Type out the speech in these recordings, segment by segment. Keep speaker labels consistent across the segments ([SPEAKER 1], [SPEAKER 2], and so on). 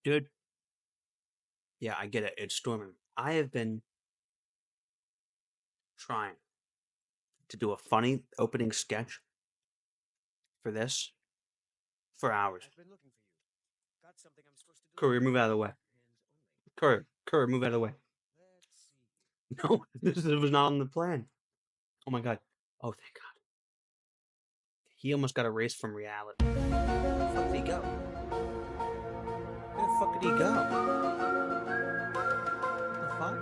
[SPEAKER 1] Dude, yeah, I get it. It's storming. I have been trying to do a funny opening sketch for this for hours.
[SPEAKER 2] I've been looking for you. Got something I'm supposed to
[SPEAKER 1] Courier,
[SPEAKER 2] deliver.
[SPEAKER 1] move out of the way.
[SPEAKER 2] Hands only.
[SPEAKER 1] Courier, move out of the way.
[SPEAKER 2] Let's see.
[SPEAKER 1] No, this was not on the plan. Oh my god. Oh, thank god. He almost got erased from reality. Where the fuck did he go? Where the fuck did he go? What the fuck?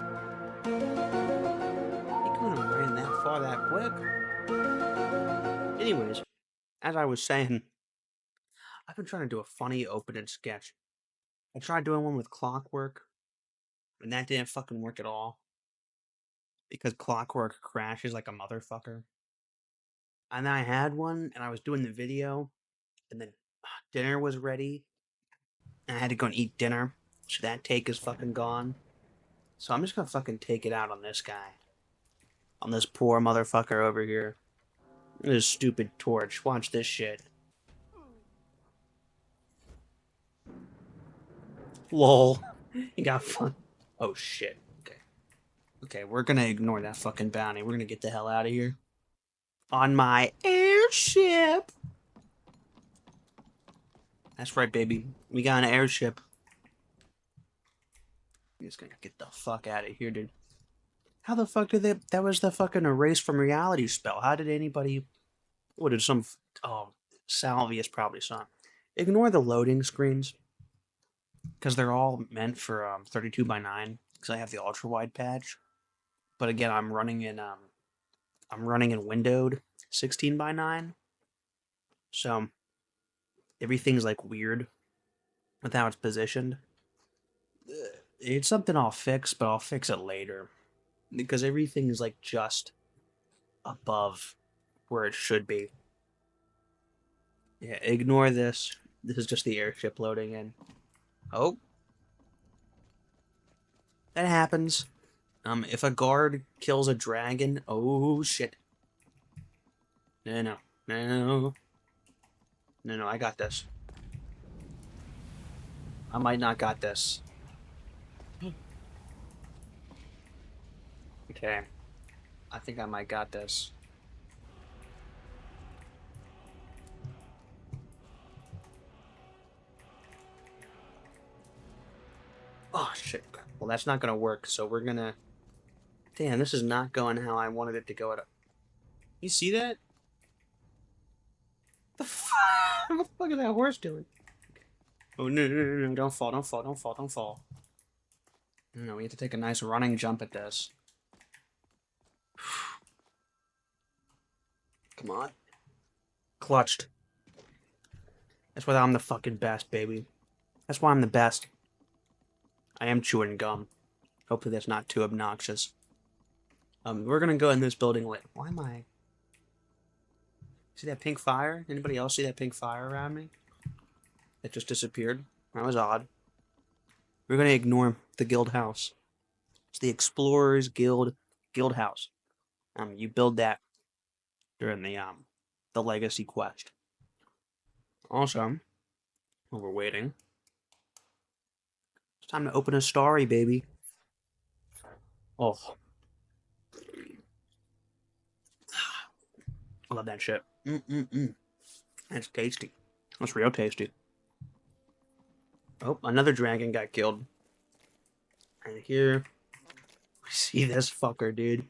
[SPEAKER 1] He couldn't have ran that far that quick. Anyways, as I was saying, I've been trying to do a funny opening sketch. I tried doing one with clockwork, and that didn't fucking work at all. Because clockwork crashes like a motherfucker. And then I had one, and I was doing the video, and then dinner was ready, and I had to go and eat dinner, so that take is fucking gone. So I'm just gonna fucking take it out on this guy. On this poor motherfucker over here. This stupid torch. Watch this shit. Lol. He got fun. Oh shit. Okay. Okay, we're gonna ignore that fucking bounty. We're gonna get the hell out of here. On my airship! That's right, baby. We got an airship. I'm just gonna get the fuck out of here, dude. How the fuck did they... That was the fucking erase from reality spell. How did anybody... What did some... Oh, Salvius probably saw. Ignore the loading screens. Because they're all meant for 32 by 9. Because I have the ultra wide patch. But again, I'm running in windowed 16 by 9. So everything's like weird with how it's positioned. It's something I'll fix, but I'll fix it later. Because everything is like just above where it should be. Yeah, ignore this. This is just the airship loading in. Oh. That happens. If a guard kills a dragon, oh shit. No. No, I got this. I might not got this. Okay. I think I might got this. Oh shit. Well, that's not gonna work, so we're gonna... Damn, this is not going how I wanted it to go. You see that? The fuck? What the fuck is that horse doing? Oh no, don't fall, don't fall, don't fall, don't fall. No, we have to take a nice running jump at this. Come on. Clutched. That's why I'm the fucking best, baby. That's why I'm the best. I am chewing gum. Hopefully that's not too obnoxious. We're gonna go in this building later. Why am I... See that pink fire? Anybody else see that pink fire around me? It just disappeared. That was odd. We're gonna ignore the guild house. It's the Explorers Guild house. You build that during the legacy quest. Also, while we're waiting, it's time to open a story, baby. Oh, I love that shit. That's tasty. That's real tasty. Oh, another dragon got killed. And here, we see this fucker, dude.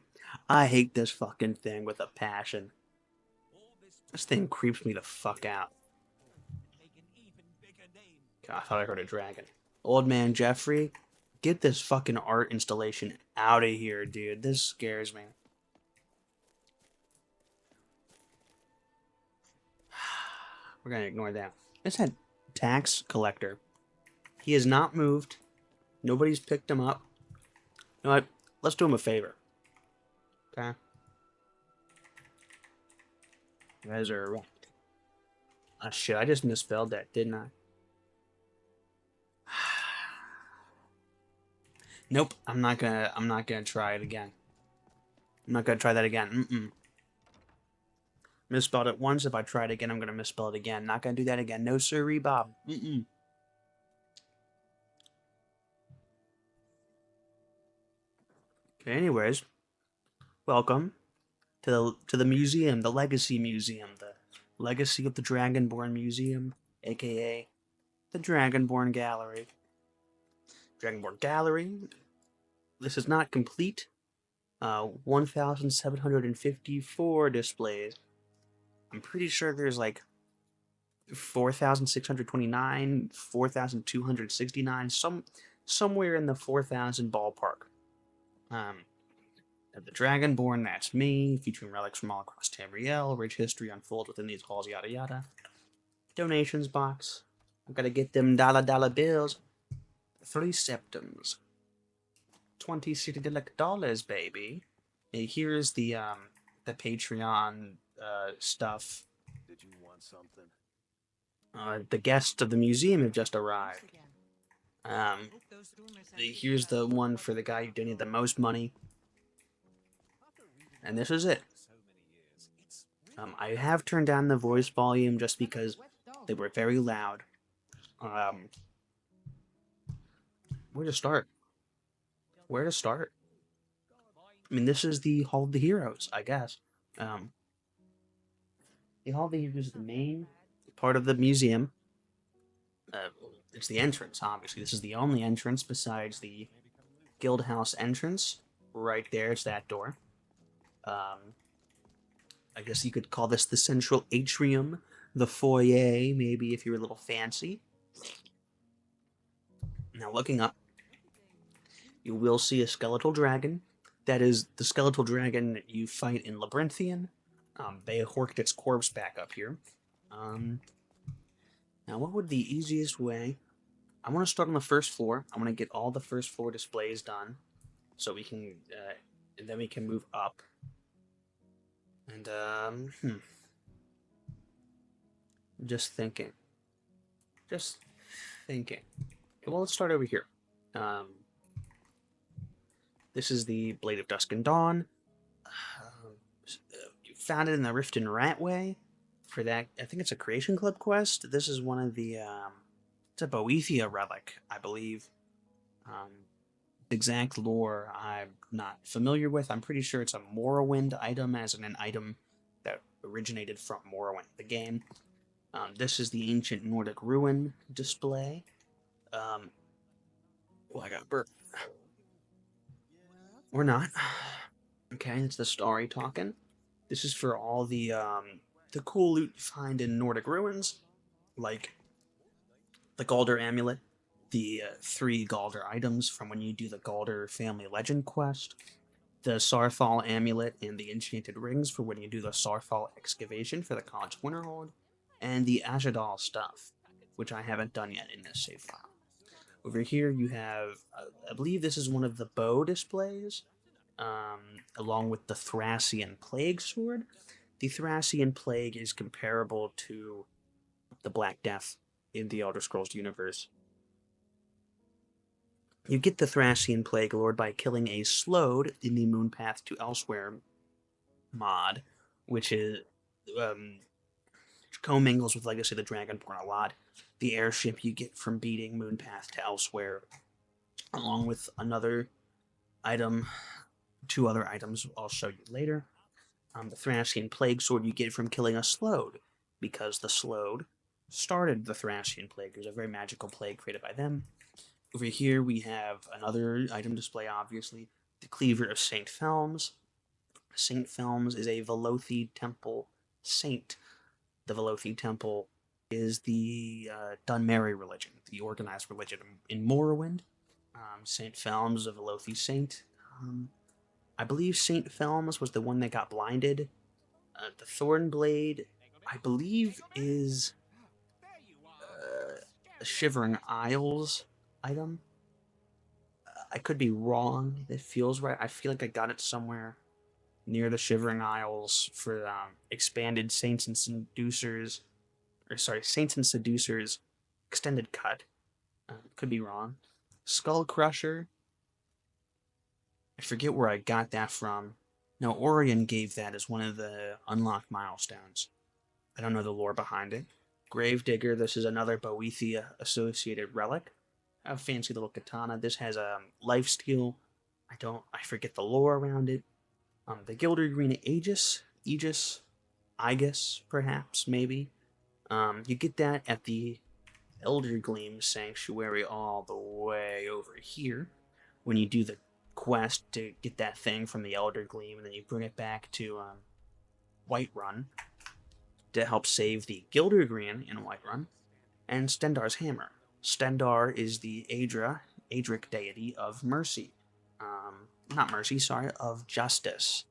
[SPEAKER 1] I hate this fucking thing with a passion. This thing creeps me the fuck out. God, I thought I heard a dragon. Old man Jeffrey, get this fucking art installation out of here, dude. This scares me. We're gonna ignore that. It's that tax collector. He has not moved. Nobody's picked him up. You know what? Let's do him a favor. Okay? Resurrect. Ah, shit, I just misspelled that, didn't I? Nope, I'm not gonna try it again. I'm not gonna try that again. Misspelled it once. If I try it again, I'm gonna misspell it again. Not gonna do that again. No sirree, Bob. Anyways, welcome to the museum, the Legacy Museum, the Legacy of the Dragonborn Museum, aka the Dragonborn Gallery. Dragonborn Gallery. This is not complete. 1,754 displays. I'm pretty sure there's like 4,629, 4,269, somewhere in the 4,000 ballpark. The Dragonborn, that's me, featuring relics from all across Tamriel, rich history unfolds within these halls, yada yada. Donations box. I've got to get them dollar bills. 3 septums. 20 $60, baby. Here's the Patreon stuff.
[SPEAKER 2] Did you want something?
[SPEAKER 1] The guests of the museum have just arrived. Here's the one for the guy who donated the most money. And this is it. I have turned down the voice volume just because they were very loud. Where to start? Where to start? I mean, this is the Hall of the Heroes, I guess. The Hall of the Heroes is the main part of the museum. It's the entrance, obviously. This is the only entrance besides the guild house entrance. Right there, it's that door. I guess you could call this the central atrium, the foyer, maybe if you're a little fancy. Now, looking up, you will see a skeletal dragon. That is the skeletal dragon that you fight in Labyrinthian. They horked its corpse back up here. Now, what would the easiest way... I want to start on the first floor. I want to get all the first floor displays done, so we can... and then we can move up. And, Just thinking. Okay, well, let's start over here. This is the Blade of Dusk and Dawn. You found it in the Rift and Ratway. For that, I think it's a Creation Club quest. This is one of the, it's a Boethia relic, I believe. Exact lore I'm not familiar with. I'm pretty sure it's a Morrowind item, as in an item that originated from Morrowind, the game. This is the Ancient Nordic Ruin display. Well, I got burnt. Or not. Okay, it's the Starry talking. This is for all the cool loot you find in Nordic ruins, like the Galder Amulet, the 3 Galder items from when you do the Galder Family Legend quest, the Sarthal Amulet and the Enchanted Rings for when you do the Sarthal Excavation for the College Winterhold, and the Ajadal stuff, which I haven't done yet in this save file. Over here you have, I believe this is one of the bow displays, along with the Thracian Plague Sword. The Thracian Plague is comparable to the Black Death in the Elder Scrolls universe. You get the Thracian Plague Lord by killing a Slode in the Moonpath to Elsewhere mod, which is commingles with Legacy of the Dragonborn a lot. The airship you get from beating Moonpath to Elsewhere, along with another item, 2 other items I'll show you later. The Thracian Plague Sword you get from killing a Slode, because the Slode started the Thracian Plague. It was a very magical plague created by them. Over here we have another item display, obviously, the Cleaver of St. Felms. St. Felms is a Velothi Temple saint. The Velothi Temple is the Dunmeri religion, the organized religion in Morrowind. St. Felms is a Velothi saint. I believe St. Felms was the one that got blinded. The Thornblade, I believe, is a Shivering Isles item. I could be wrong. It feels right. I feel like I got it somewhere near the Shivering Isles for expanded Saints and Seducers, Saints and Seducers extended cut. Could be wrong. Skull Crusher. I forget where I got that from. No, Orion gave that as one of the unlocked milestones. I don't know the lore behind it. Gravedigger, this is another Boethia associated relic. A fancy little katana. This has a lifesteal I forget the lore around it. The Gilder Green Aegis, perhaps, maybe. You get that at the Elder Gleam Sanctuary all the way over here when you do the quest to get that thing from the Elder Gleam, and then you bring it back to Whiterun to help save the Gilder Green in Whiterun, and Stendarr's Hammer. Stendarr is the Adric deity of mercy. Not mercy, sorry, of justice.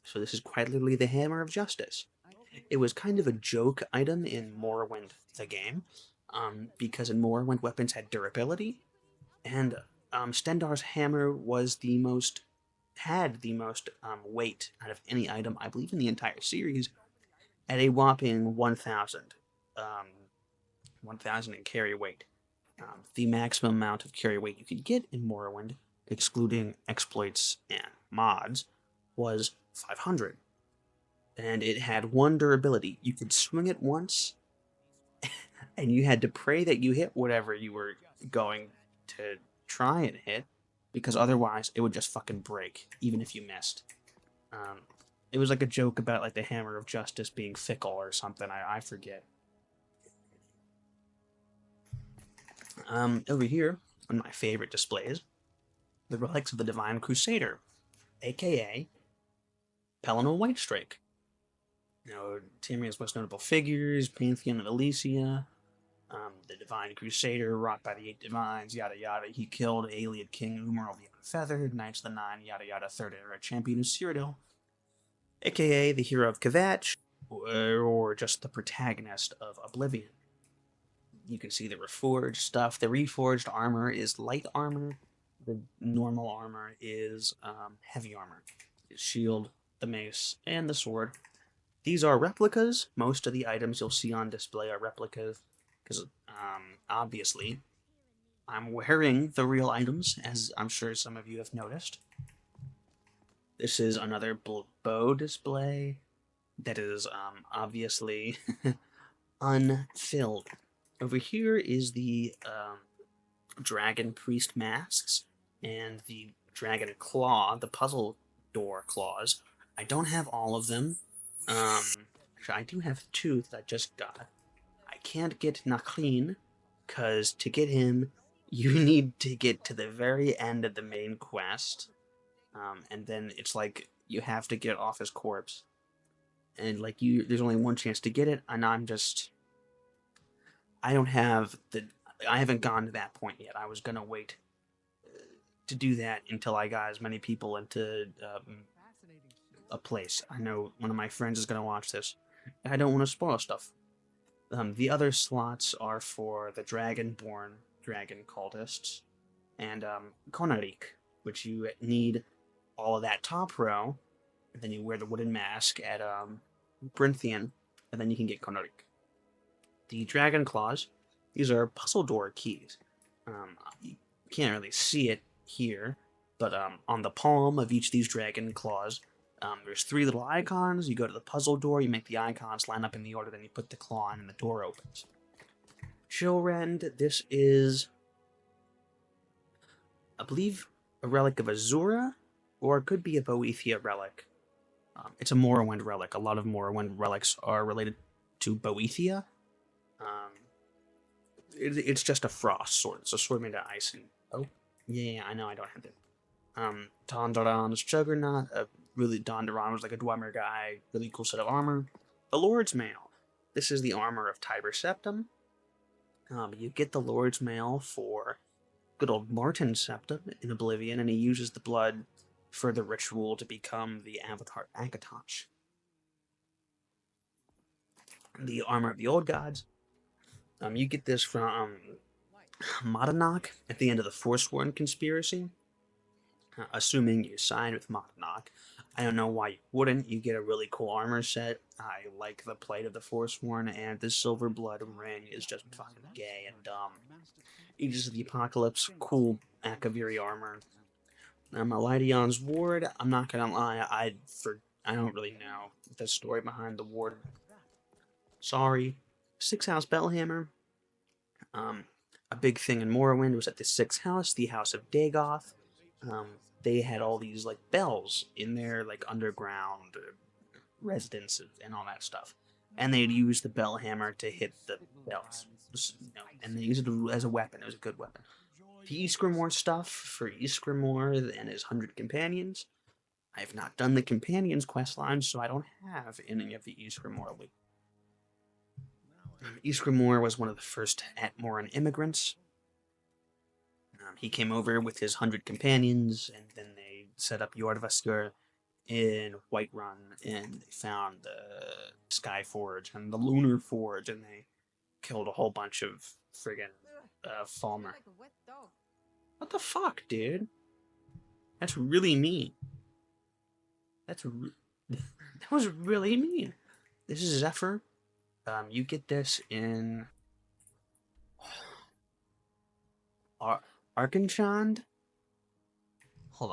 [SPEAKER 1] So this is quite literally the Hammer of Justice. It was kind of a joke item in Morrowind, the game, because in Morrowind weapons had durability, and Stendarr's hammer had the most weight out of any item, I believe, in the entire series, at a whopping 1,000. 1,000 in carry weight. The maximum amount of carry weight you could get in Morrowind, excluding exploits and mods, was 500. And it had one durability. You could swing it once, and you had to pray that you hit whatever you were going to try and hit, because otherwise it would just fucking break, even if you missed. It was like a joke about like the Hammer of Justice being fickle or something. I forget. Over here, on my favorite displays, the relics of the Divine Crusader, aka Pelennor Whitestrake. Tymrian's most notable figures, Pantheon of Elysia, the Divine Crusader, wrought by the 8 Divines, yada yada. He killed Ayleid King Umaril the Unfeathered, Knights of the Nine, yada yada, Third Era Champion of Cyrodiil, aka the hero of Kvatch, or just the protagonist of Oblivion. You can see the reforged stuff. The reforged armor is light armor. The normal armor is heavy armor. The shield, the mace, and the sword. These are replicas. Most of the items you'll see on display are replicas, because obviously I'm wearing the real items, as I'm sure some of you have noticed. This is another bow display that is obviously unfilled. Over here is the Dragon Priest masks and the Dragon Claw, the puzzle door claws. I don't have all of them. I do have 2 that I just got. I can't get Naklin, because to get him, you need to get to the very end of the main quest. And then it's like you have to get off his corpse. And like there's only one chance to get it, and I haven't gone to that point yet. I was gonna wait to do that until I got as many people into a place. I know one of my friends is gonna watch this, and I don't want to spoil stuff. The other slots are for the Dragonborn dragon cultists and Konarik, which you need all of that top row, and then you wear the wooden mask at Brynthian, and then you can get Konarik. The Dragon Claws, these are puzzle door keys. You can't really see it here, but on the palm of each of these Dragon Claws, there's 3 little icons. You go to the puzzle door, you make the icons line up in the order, then you put the claw in and the door opens. Chillrend, this is, I believe, a relic of Azura, or it could be a Boethia relic. It's a Morrowind relic. A lot of Morrowind relics are related to Boethia. It's just a frost sword. It's a sword made of ice. And, oh, yeah, I know I don't have it. Dondarran's Juggernaut, Dondarran was like a Dwemer guy, really cool set of armor. The Lord's Mail. This is the armor of Tiber Septim. You get the Lord's Mail for good old Martin Septim in Oblivion, and he uses the blood for the ritual to become the Avatar Akatosh. The armor of the Old Gods. You get this from Modonok at the end of the Forsworn Conspiracy. Assuming you sign with Modonok. I don't know why you wouldn't. You get a really cool armor set. I like the plate of the Forsworn, and the Silver Blood ring is just fucking gay and dumb. Aegis of the Apocalypse, cool Akaviri armor. Elidion's Ward, I'm not gonna lie, I don't really know the story behind the Ward. Sorry. 6th House Bellhammer. A big thing in Morrowind was at the 6th house, the House of Dagoth. they had all these like bells in their like underground residences and all that stuff, and they'd use the bell hammer to hit the bells, and they used it as a weapon. It was a good weapon. The Ysgramor stuff for Ysgramor and his 100 companions. I have not done the companions quest line, so I don't have any of the Ysgramor loot. Ysgramor was one of the first Atmoran immigrants. He came over with his 100 companions, and then they set up Yordvaskr in Whiterun, and they found the Sky Forge and the Lunar Forge, and they killed a whole bunch of friggin' Falmer. What the fuck, dude? That's really mean. That was really mean. This is Zephyr. You get this in Arkenshand? Hold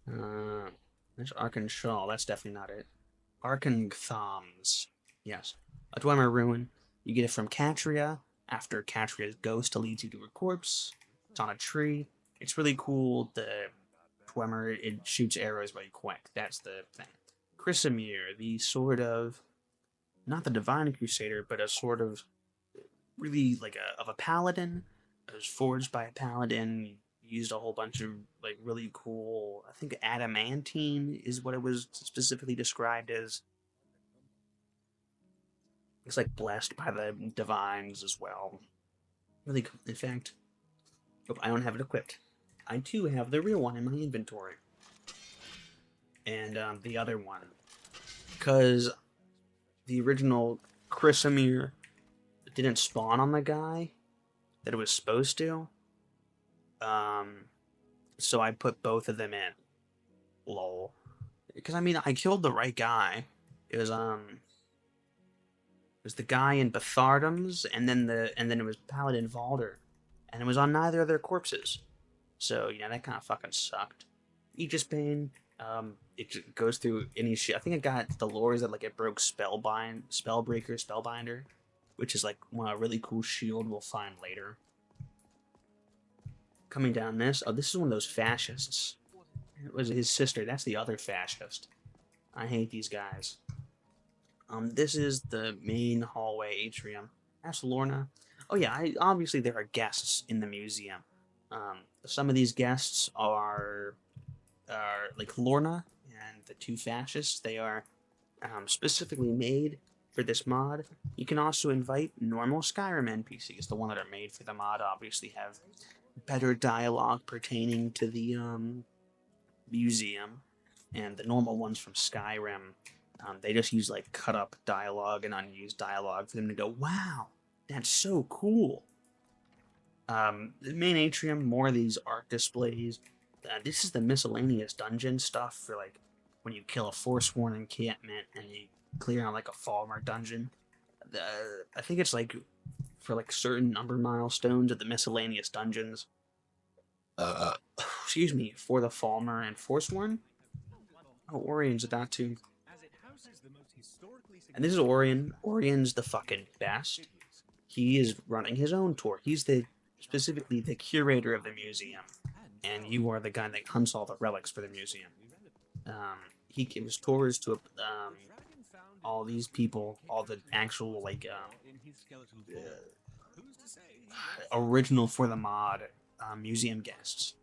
[SPEAKER 1] on. There's Arkenshal. That's definitely not it. Arkenthams. Yes. A Dwemer ruin. You get it from Catria. After Catria's ghost leads you to her corpse. It's on a tree. It's really cool. The Dwemer, it shoots arrows really quick. That's the thing. Chrysamere, the sort of, not the Divine Crusader, but a sort of really like a paladin. It was forged by a paladin. Used a whole bunch of like really cool, I think adamantine is what it was specifically described as. It's like blessed by the divines as well. Really cool. In fact, I don't have it equipped. I too have the real one in my inventory. And the other one. Because the original Chrysamere didn't spawn on the guy that it was supposed to. So I put both of them in. Lol. Because I mean, I killed the right guy. It was the guy in Bethardum's, and then it was Paladin Valder, and it was on neither of their corpses. So yeah, that kind of fucking sucked. Aegisbane, it goes through any shit. I think it got the lores that like it broke Spellbinder, which is like a really cool shield we'll find later. Coming down this, oh, this is one of those fascists. It was his sister. That's the other fascist. I hate these guys. This is the main hallway atrium. That's Lorna. Oh yeah, obviously there are guests in the museum. Some of these guests are like Lorna and the two fascists. They are specifically made for this mod. You can also invite normal Skyrim NPCs. The one that are made for the mod obviously have better dialogue pertaining to the museum, and the normal ones from Skyrim, they just use like cut up dialogue and unused dialogue for them to go, wow, that's so cool. The main atrium, more of these art displays. This is the miscellaneous dungeon stuff for like when you kill a Forsworn encampment and you clear out like a Falmer dungeon. I think it's like for like certain number milestones of the miscellaneous dungeons. Excuse me, for the Falmer and Forsworn. Oh, Orion's about to. And this is Orion. Orion's the fucking best. He is running his own tour. He's specifically the curator of the museum, and you are the guy that hunts all the relics for the museum. He gives tours to all these people, all the actual like original for the mod museum guests.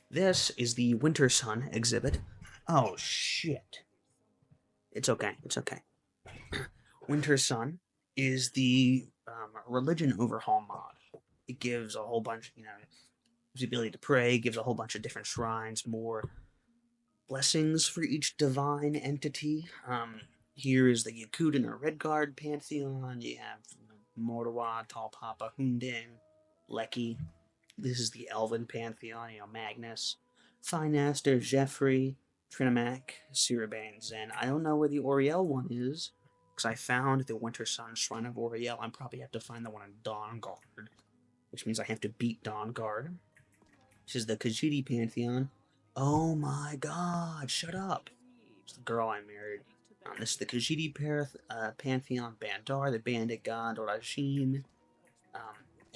[SPEAKER 1] This is the Winter Sun exhibit. Oh shit. It's okay. It's okay. Winter Sun is the religion overhaul mod. It gives a whole bunch, gives the ability to pray, gives a whole bunch of different shrines, more blessings for each divine entity. Here is the Yakuden or Redguard pantheon. You have Mordawa, Talpapa, Hunding, Leki. This is the Elven pantheon. Magnus, Finaster, Jeffrey, Trinimac, Sirabane, Zen. I don't know where the Oriel one is, because I found the Winter Sun Shrine of Oriel. I probably have to find the one in Dawnguard, which means I have to beat Dawnguard. This is the Khajiit pantheon. Oh my god, shut up. It's the girl I married. This is the Khajiit pantheon, Bandar, the bandit god, Orajin.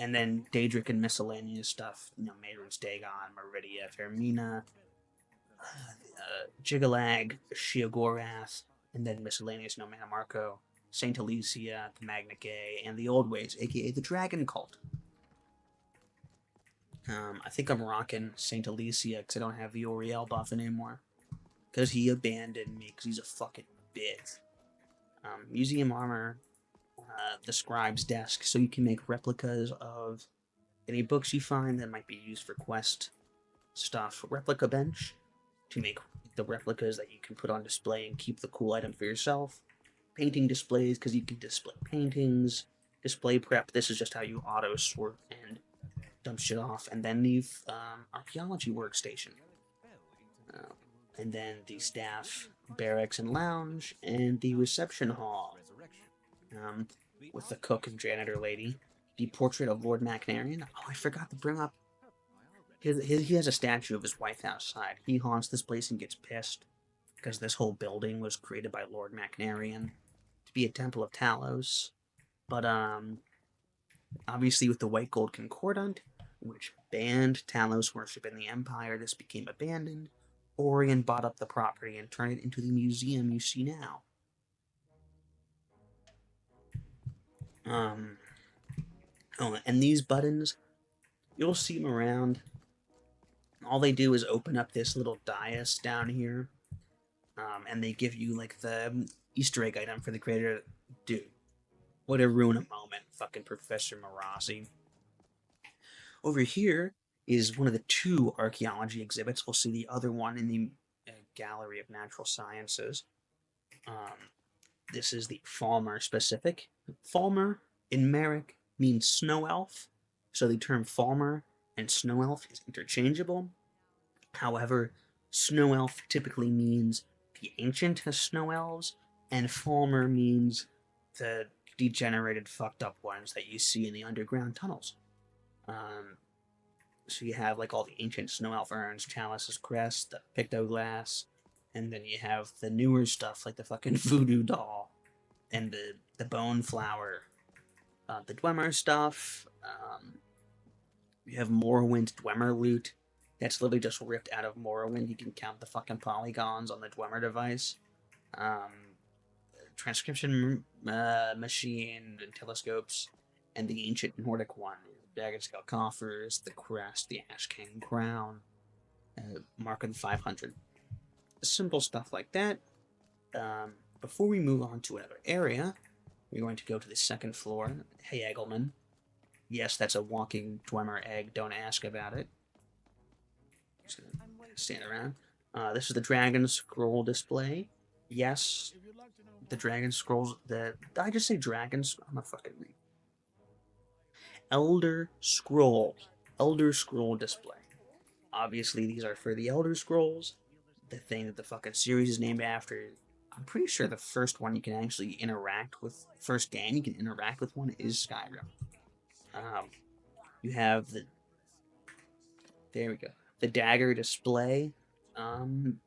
[SPEAKER 1] And then Daedric and miscellaneous stuff, Maedrun's Dagon, Meridia, Vermina, Jigalag, Sheogorath, and then miscellaneous Mana Marco, Saint Alicia, the Magna Gay, and the Old Ways, aka the Dragon Cult. I think I'm rocking Saint Alicia because I don't have the Oriel buff anymore. Because he abandoned me because he's a fucking bitch. Museum armor, the scribe's desk, so you can make replicas of any books you find that might be used for quest stuff. Replica bench to make the replicas that you can put on display and keep the cool item for yourself. Painting displays because you can display paintings. Display prep, this is just how you auto sort and dump shit off. And then the archaeology workstation. And then the staff, barracks and lounge, and the reception hall. With the cook and janitor lady. The portrait of Lord Macnarian. Oh, I forgot to bring up. He has a statue of his wife outside. He haunts this place and gets pissed because this whole building was created by Lord Macnarian to be a temple of Talos. But obviously with the White Gold Concordant, which banned Talos worship in the Empire, this became abandoned. Orion bought up the property and turned it into the museum you see now. Oh, and these buttons, you'll see them around. All they do is open up this little dais down here, and they give you like the Easter egg item for the creator. Dude, what a ruin a moment, fucking Professor Marasi. Over here is one of the 2 archaeology exhibits. We'll see the other one in the Gallery of Natural Sciences. This is the Falmer specific. Falmer in Merrick means snow elf, so the term Falmer and snow elf is interchangeable. However, snow elf typically means the ancient snow elves, and Falmer means the degenerated, fucked up ones that you see in the underground tunnels. So you have like all the ancient snow elf urns, Chalice's crest, the pictoglass, and then you have the newer stuff like the fucking voodoo doll and the bone flower, the DWEMER stuff. You have Morrowind's DWEMER loot. That's literally just ripped out of Morrowind. You can count the fucking polygons on the DWEMER device. Transcription machine and telescopes, and the ancient Nordic one. Dragon Scale coffers, the crest, the Ash King crown, Mark of the 500. Simple stuff like that. Before we move on to another area, we're going to go to the 2nd floor. Hey, Eggleman. Yes, that's a walking DWEMER egg. Don't ask about it. Just gonna stand around. This is the Dragon Scroll display. Yes, the Dragon Scrolls. Did I just say Dragons? I'm a fucking read. Elder Scroll display. Obviously, these are for the Elder Scrolls, the thing that the fucking series is named after. I'm pretty sure the first one you can actually interact with, first game you can interact with one is Skyrim. You have there we go, the dagger display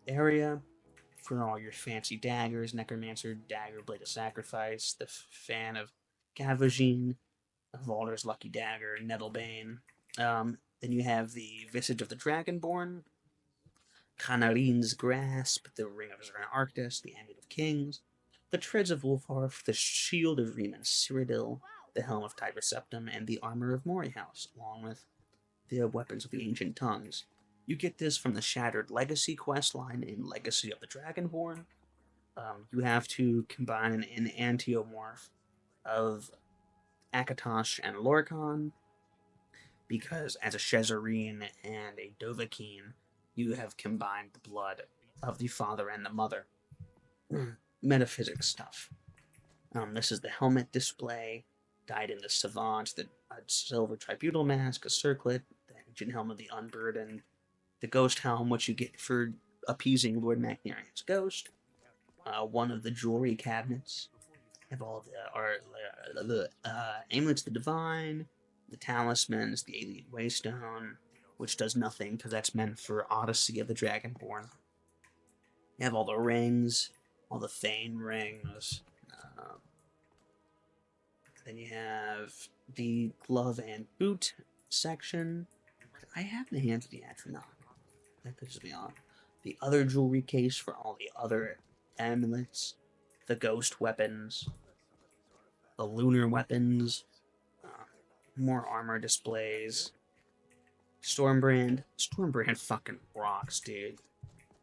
[SPEAKER 1] area for all your fancy daggers, Necromancer dagger, Blade of Sacrifice, the fan of Gavagine, Valder's Lucky Dagger, Nettlebane. Then you have the Visage of the Dragonborn, Canarine's Grasp, the Ring of Zern Arctis, the Amulet of Kings, the Treads of Wolfarth, the Shield of Riemann Cyrodiil, the Helm of Tiber Septim, and the Armor of Morihaus, along with the Weapons of the Ancient Tongues. You get this from the Shattered Legacy questline in Legacy of the Dragonborn. You have to combine an Antiomorph of Akatosh and Lorkhan, because as a Shezarene and a Dovahkiin, you have combined the blood of the father and the mother. Metaphysics stuff. This is the helmet display, dyed in the Savant, the silver tribunal mask, a circlet, the ancient helm of the Unburdened, the ghost helm, which you get for appeasing Lord Macnarian's ghost, one of the jewelry cabinets, have all the amulets of the divine, the talismans, the alien waystone, which does nothing because that's meant for Odyssey of the Dragonborn. You have all the rings, all the Thane rings. Then you have the glove and boot section. I have the hands of the astronaut. That pisses me off. The other jewelry case for all the other amulets, the ghost weapons, the lunar weapons, more armor displays. Stormbrand fucking rocks, dude.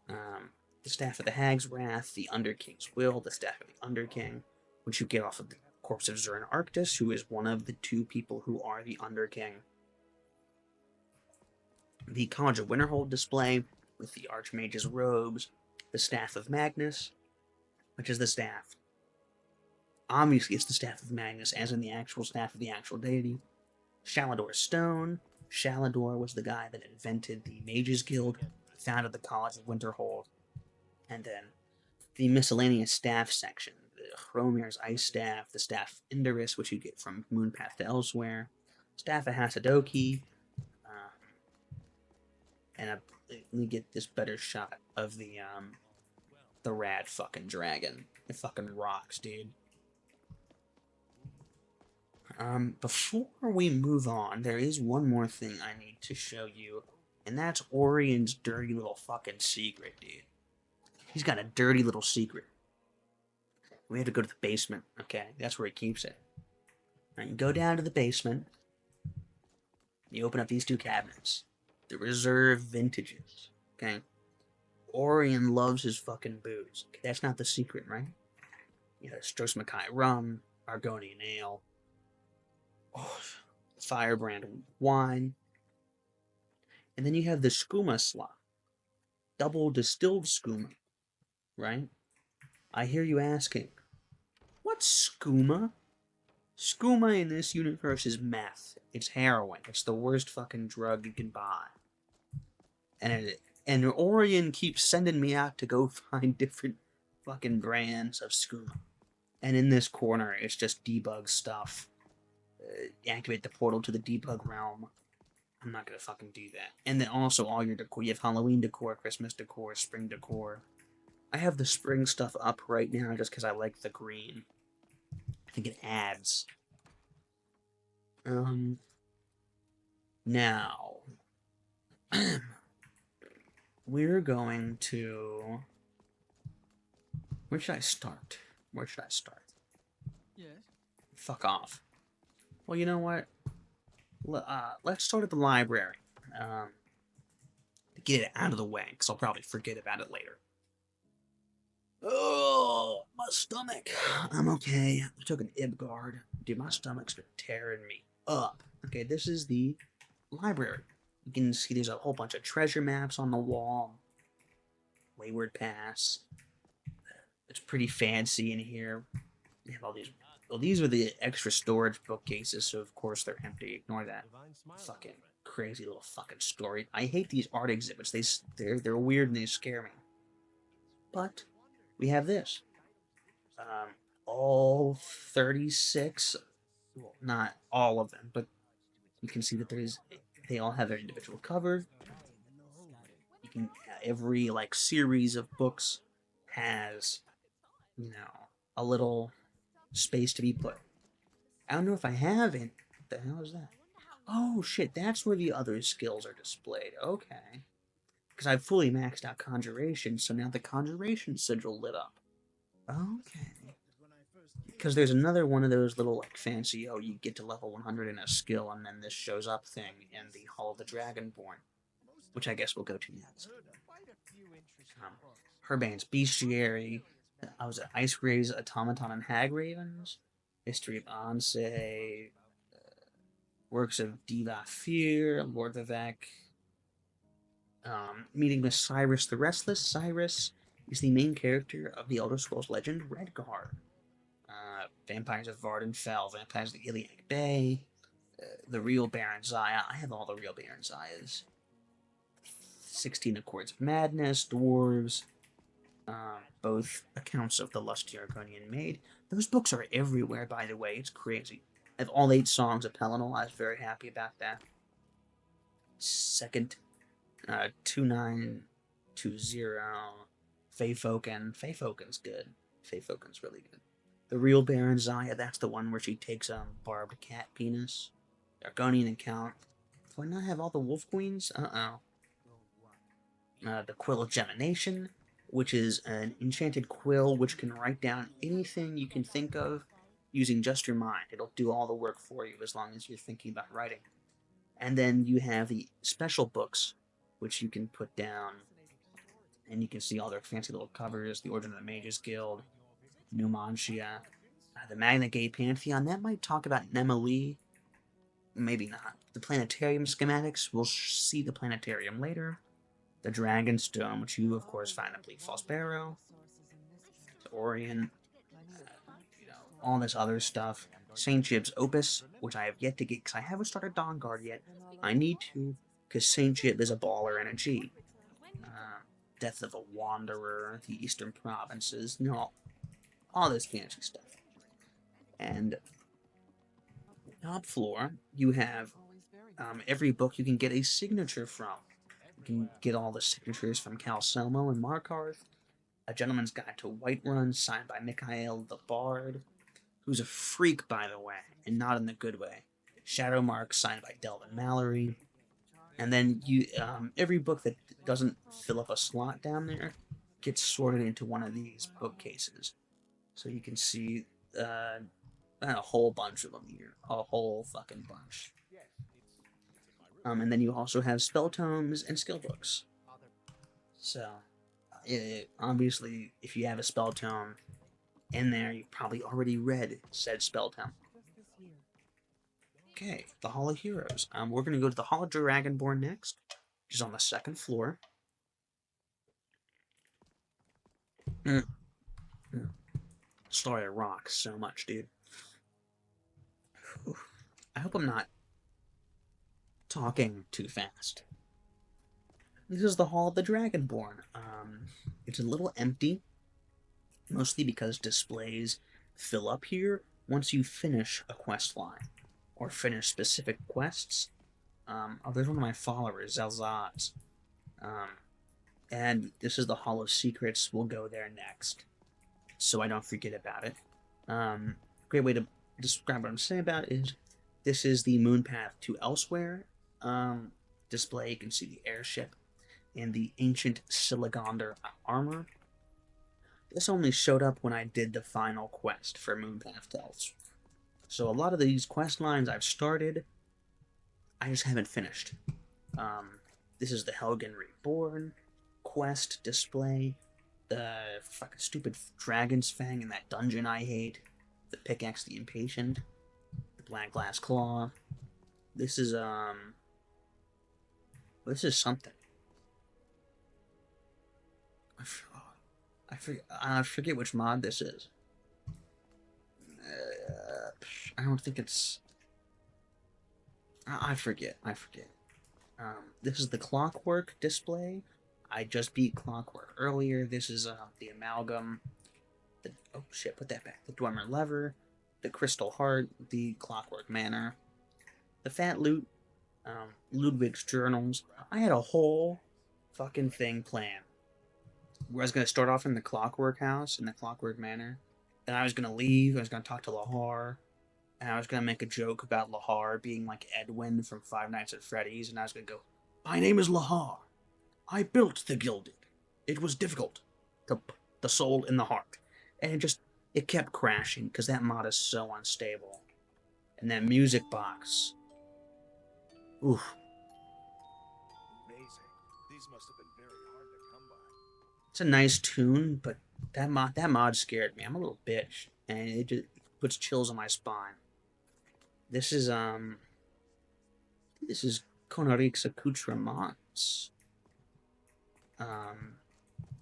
[SPEAKER 1] The Staff of the Hag's Wrath, the Underking's Will, the Staff of the Underking, which you get off of the corpse of Zern Arctus, who is one of the two people who are the Underking. The College of Winterhold display, with the Archmage's robes, the Staff of Magnus, which is the staff. Obviously, it's the Staff of Magnus, as in the actual staff of the actual deity. Shalador's Stone. Shalador was the guy that invented the Mages Guild, founded the College of Winterhold. And then the miscellaneous staff section, the Hromir's Ice Staff, the Staff of Indorus, which you get from Moonpath to Elsewhere, Staff of Hasadoki, and let me get this better shot of the rad fucking dragon. It fucking rocks, dude. Before we move on, there is one more thing I need to show you, and that's Orion's dirty little fucking secret, dude. He's got a dirty little secret. We have to go to the basement, okay? That's where he keeps it. Now, you go down to the basement, you open up these two cabinets. The reserve vintages, okay? Orion loves his fucking booze. Okay, that's not the secret, right? You know, Stros Mackay rum, Argonian ale, Firebrand wine, and then you have the skooma slot, double distilled skooma, right? I hear you asking, what's skooma? Skooma in this universe is meth. It's heroin. It's the worst fucking drug you can buy. And Orion keeps sending me out to go find different fucking brands of skooma. And in this corner, it's just debug stuff. Activate the portal to the debug realm. I'm not gonna fucking do that. And then also all your decor. You have Halloween decor, Christmas decor, spring decor. I have the spring stuff up right now just because I like the green. I think it adds. Now, we're going to... Where should I start?
[SPEAKER 2] Yes.
[SPEAKER 1] Fuck off. Well, you know what? Let's start at the library. To get it out of the way, because I'll probably forget about it later. Oh, my stomach. I'm okay. I took an Ibgard. Dude, my stomach's been tearing me up. Okay, this is the library. You can see there's a whole bunch of treasure maps on the wall. Wayward Pass. It's pretty fancy in here. They have all these... Well, these are the extra storage bookcases, so of course they're empty. Ignore that. Fucking crazy little fucking story. I hate these art exhibits. They're weird and they scare me. But we have this. All 36, well, not all of them, but you can see that they all have their individual cover. You can, every like series of books has, you know, a little space to be put. I don't know if I have it. What the hell is that? Oh shit, that's where the other skills are displayed. Okay. Because I've fully maxed out Conjuration, so now the Conjuration sigil lit up. Okay. Because there's another one of those little, like, fancy, oh, you get to level 100 in a skill, and then this shows up thing in the Hall of the Dragonborn, which I guess we'll go to next. Herbane's Bestiary, I was at Ice Graves, Automaton, and Hag Ravens, History of Ansei, works of Diva Fear, Lord Vivek, meeting with Cyrus the Restless. Cyrus is the main character of the Elder Scrolls legend Redguard. Vampires of Vardenfell, Vampires of the Iliac Bay, the real Baron Zaya. I have all the real Baron Zayas. 16 Accords of Madness, Dwarves, both accounts of the lusty Argonian Maid. Those books are everywhere, by the way. It's crazy. I have all 8 songs of Pelennor. I was very happy about that. Second, 2920, Feyfoken. Feyfoken's good. Feyfoken's really good. The real Baron Zaya, that's the one where she takes barbed cat penis. Argonian account. Do I not have all the wolf queens? The Quill of Gemination, which is an enchanted quill which can write down anything you can think of using just your mind. It'll do all the work for you as long as you're thinking about writing. And then you have the special books, which you can put down, and you can see all their fancy little covers, the Origin of the Mages Guild, Numancia, the Magna Gate Pantheon. That might talk about Nemeli, maybe not. The planetarium schematics, we'll see the planetarium later. The Dragonstone, which you, of course, find in Bleak Falls Barrow. The Orion, all this other stuff. St. Jib's Opus, which I have yet to get, because I haven't started Dawnguard yet. I need to, because St. Jib is a baller and a G. Death of a Wanderer, the Eastern Provinces, all this fancy stuff. And top floor, you have every book you can get a signature from. You can get all the signatures from Calcelmo and Markarth. A Gentleman's Guide to Whiterun, signed by Mikhail the Bard, who's a freak, by the way, and not in the good way. Shadowmark, signed by Delvin Mallory. And then you, every book that doesn't fill up a slot down there gets sorted into one of these bookcases. So you can see a whole bunch of them here. A whole fucking bunch. And then you also have spell tomes and skill books. So, obviously, if you have a spell tome in there, you've probably already read said spell tome. Okay, the Hall of Heroes. We're going to go to the Hall of Dragonborn next, which is on the second floor. Story rocks so much, dude. Whew. I hope I'm not talking too fast. This is the Hall of the Dragonborn. It's a little empty, mostly because displays fill up here once you finish a quest line, or finish specific quests. There's one of my followers, Zelzaz. And this is the Hall of Secrets. We'll go there next, so I don't forget about it. Great way to describe what I'm saying about it is, this is the moon path to Elsewhere display. You can see the airship and the ancient Siligonder armor. This only showed up when I did the final quest for Moonpath to Elsewhere. So a lot of these quest lines I've started, I just haven't finished. This is the Helgen Reborn quest display. The fucking stupid Dragon's Fang in that dungeon I hate. The Pickaxe the Impatient. The Black Glass Claw. This is something. I forget which mod this is. I don't think it's... I forget. This is the Clockwork display. I just beat Clockwork earlier. This is the Amalgam. Oh shit, put that back. The DWEMER Lever. The Crystal Heart. The Clockwork Manor. The Fat Loot. Ludwig's Journals. I had a whole fucking thing planned, where I was going to start off in the Clockwork House, in the Clockwork Manor. Then I was going to leave, I was going to talk to Lahar, and I was going to make a joke about Lahar being like Edwin from Five Nights at Freddy's, and I was going to go, "My name is Lahar. I built the Gilded. It was difficult to put the soul in the heart." And it kept crashing, because that mod is so unstable. And that music box. Oof.
[SPEAKER 3] Amazing. These must have been very hard to come by.
[SPEAKER 1] It's a nice tune, but that mod scared me. I'm a little bitch, and it just puts chills on my spine. This is Conaric's accoutrements.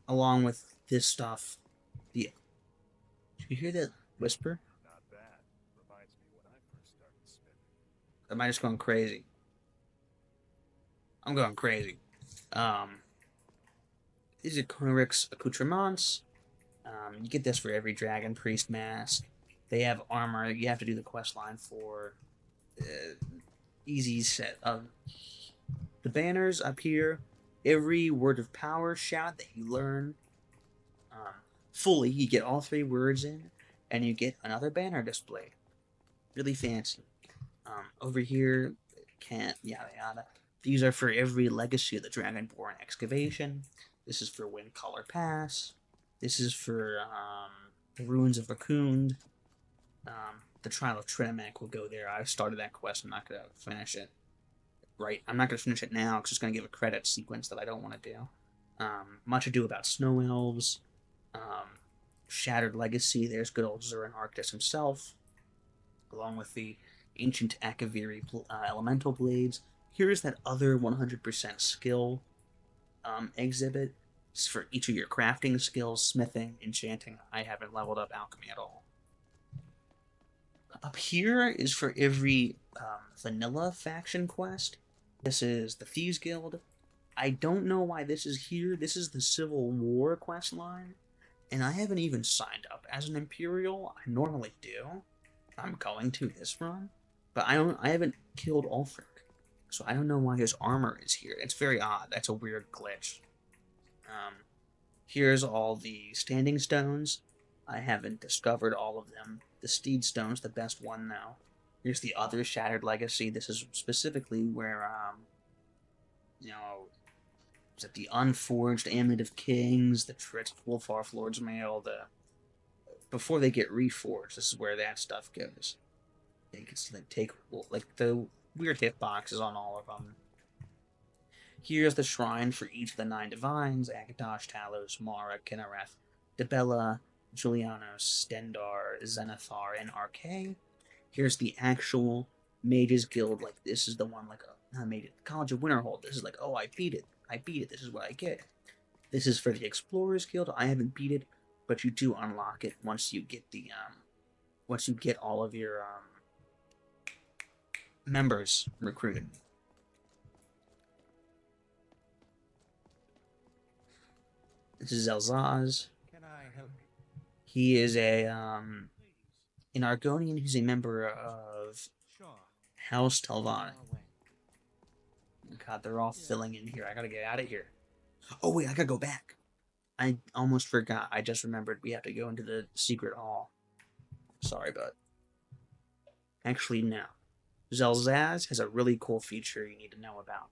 [SPEAKER 1] Along with this stuff. Did you hear that whisper?
[SPEAKER 3] Not bad. Reminds me when I first started spinning.
[SPEAKER 1] Am I just going crazy? I'm going crazy. These are Conaric's accoutrements. You get this for every Dragon Priest mask. They have armor. You have to do the quest line for easy set of the banners up here. Every word of power shout that you learn fully, you get all 3 words in. and you get another banner display. Really fancy. Over here, can't, yada yada. These are for every legacy of the Dragonborn excavation. This is for Wind Color Pass. This is for the Ruins of Raccoon. The Trial of Trinimac will go there. I've started that quest. I'm not going to finish it. Right, I'm not going to finish it now because it's going to give a credit sequence that I don't want to do. Much Ado About Snow Elves. Shattered Legacy. There's good old Zurin Arctis himself, along with the Ancient Akaviri Elemental Blades. Here's that other 100% skill exhibit. It's for each of your crafting skills, smithing, enchanting. I haven't leveled up alchemy at all. Up here is for every vanilla faction quest. This is the Thieves Guild. I don't know why this is here. This is the Civil War quest line, and I haven't even signed up as an Imperial. I normally do. I'm going to this run, but I haven't killed Ulfric, so I don't know why his armor is here. It's very odd. That's a weird glitch. Here's all the standing stones. I haven't discovered all of them. The Steed Stone's the best one now. Here's the other Shattered Legacy. This is specifically where, is it the Unforged Amulet of Kings, the Tritz Wolfarth Lord's Mail, before they get reforged, this is where that stuff goes. They can take, like, the weird hitboxes on all of them. Here's the shrine for each of the 9 divines: Akatosh, Talos, Mara, Kinnereth, Dibella, Julianos, Stendar, Zenithar, and RK. Here's the actual Mages Guild. Like, this is the one, like, I made it. College of Winterhold. This is like, oh, I beat it. This is what I get. This is for the Explorers Guild. I haven't beat it, but you do unlock it once you get the, once you get all of your, members recruited. This is Elzaz.
[SPEAKER 3] Can I help you?
[SPEAKER 1] He is an Argonian who's a member of
[SPEAKER 3] Sure.
[SPEAKER 1] House Telvanni. God, they're all filling in here. I gotta get out of here. Oh, wait, I gotta go back. I almost forgot. I just remembered we have to go into the secret hall. Sorry, bud. Actually, no. Zelzaz has a really cool feature you need to know about.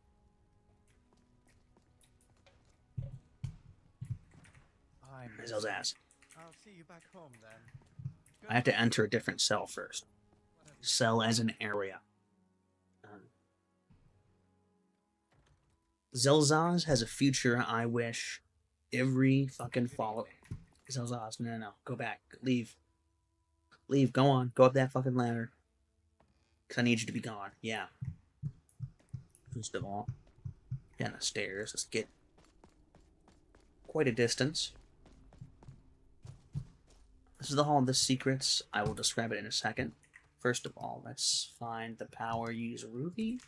[SPEAKER 1] Zelzaz.
[SPEAKER 3] I'll see you back home then.
[SPEAKER 1] I have to enter a different cell first. Cell as an area. Zelzaz has a feature I wish every fucking follower... Zelzaz, no. Go back. Leave. Leave, go on. Go up that fucking ladder. Because I need you to be gone. Yeah. First of all, down the stairs. Let's get quite a distance. This is the Hall of the Secrets. I will describe it in a second. First of all, let's find the power use ruby.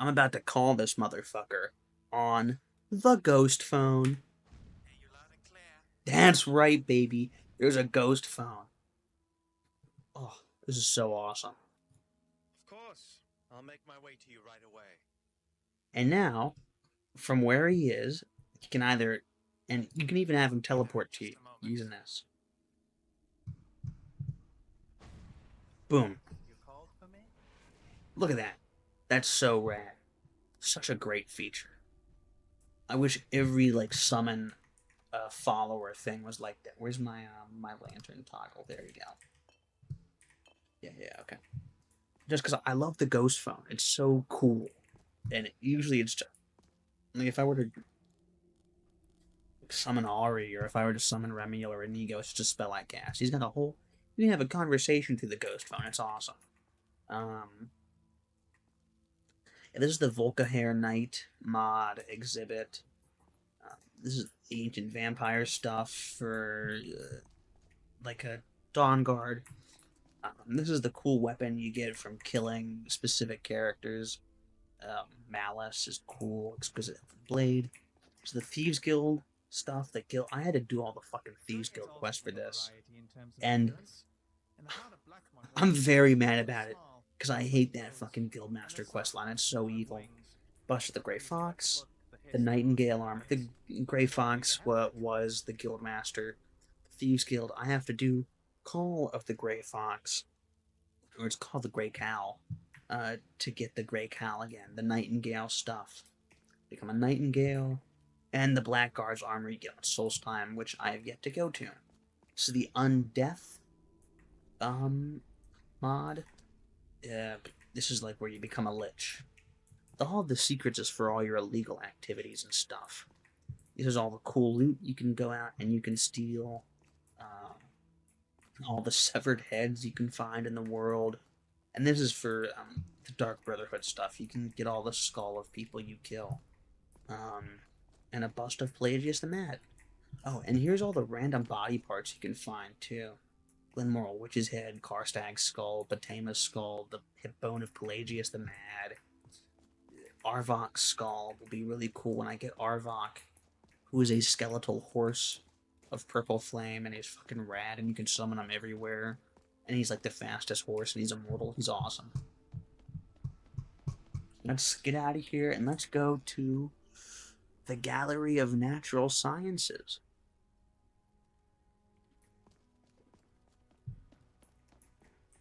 [SPEAKER 1] I'm about to call this motherfucker on the ghost phone.
[SPEAKER 3] Hey, you're loud and clear.
[SPEAKER 1] That's right, baby. There's a ghost phone. Oh, this is so awesome.
[SPEAKER 3] Of course. I'll make my way to you right away.
[SPEAKER 1] And now, from where he is, he can either... And you can even have him teleport to you using this. Boom.
[SPEAKER 3] You called for me?
[SPEAKER 1] Look at that. That's so rad. Such a great feature. I wish every, like, summon follower thing was like that. Where's my my lantern toggle? There you go. Yeah, okay. Just because I love the ghost phone. It's so cool. And usually it's just... Like, if I were to summon Ari, or if I were to summon Remiel or Inigo, it's just spell like gas. He's got a whole... You can have a conversation through the ghost phone. It's awesome. This is the Volcahair Knight mod exhibit. This is ancient vampire stuff for like a Dawn Guard. This is the cool weapon you get from killing specific characters. Malice is cool, exquisite blade. So the Thieves Guild stuff, I had to do all the fucking Thieves Guild quest for this, and I'm very mad about it because I hate that fucking Guildmaster quest line. It's so evil. Buster the Grey Fox, the Nightingale armor. The Grey Fox was the Guildmaster. The Thieves Guild, I have to do Call of the Grey Fox, or it's called the Grey Cow, to get the Grey Cow again, the Nightingale stuff. Become a Nightingale, and the Blackguard's armor you get on Solstheim, which I have yet to go to. So the Undeath mod, this is like where you become a lich. All the secrets is for all your illegal activities and stuff. This is all the cool loot you can go out and you can steal. All the severed heads you can find in the world. And this is for the Dark Brotherhood stuff. You can get all the skull of people you kill. And a bust of Pelagius the Mad. Oh, and here's all the random body parts you can find, too. Glenmoral Witch's Head, Karstag's skull, Batema's skull, the hip bone of Pelagius the Mad. Arvok's skull will be really cool when I get Arvok, who is a skeletal horse of purple flame, and he's fucking rad, and you can summon him everywhere. And he's like the fastest horse, and he's immortal. He's awesome. Let's get out of here, and let's go to the Gallery of Natural Sciences.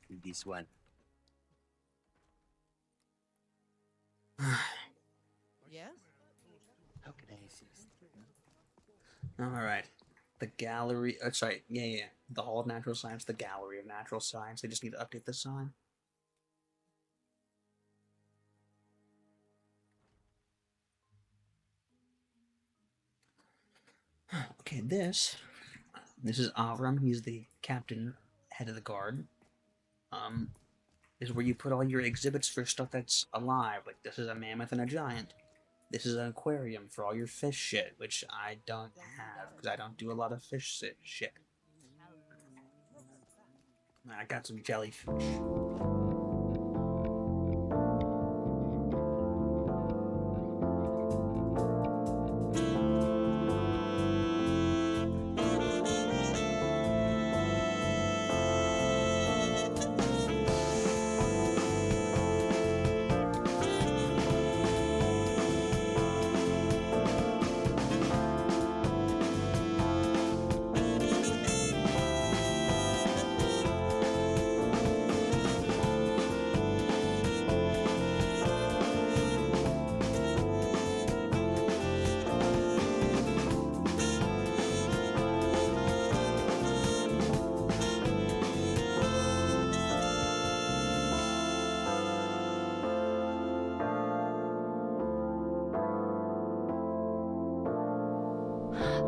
[SPEAKER 4] This one.
[SPEAKER 2] Yes?
[SPEAKER 4] How can I assist?
[SPEAKER 1] Alright. The Gallery... sorry, yeah. The Hall of Natural Science, the Gallery of Natural Science. They just need to update the sign. Okay, this is Avram. He's the captain, head of the guard. Is where you put all your exhibits for stuff that's alive. Like, this is a mammoth and a giant. This is an aquarium for all your fish shit, which I don't have, because I don't do a lot of fish shit. I got some jellyfish.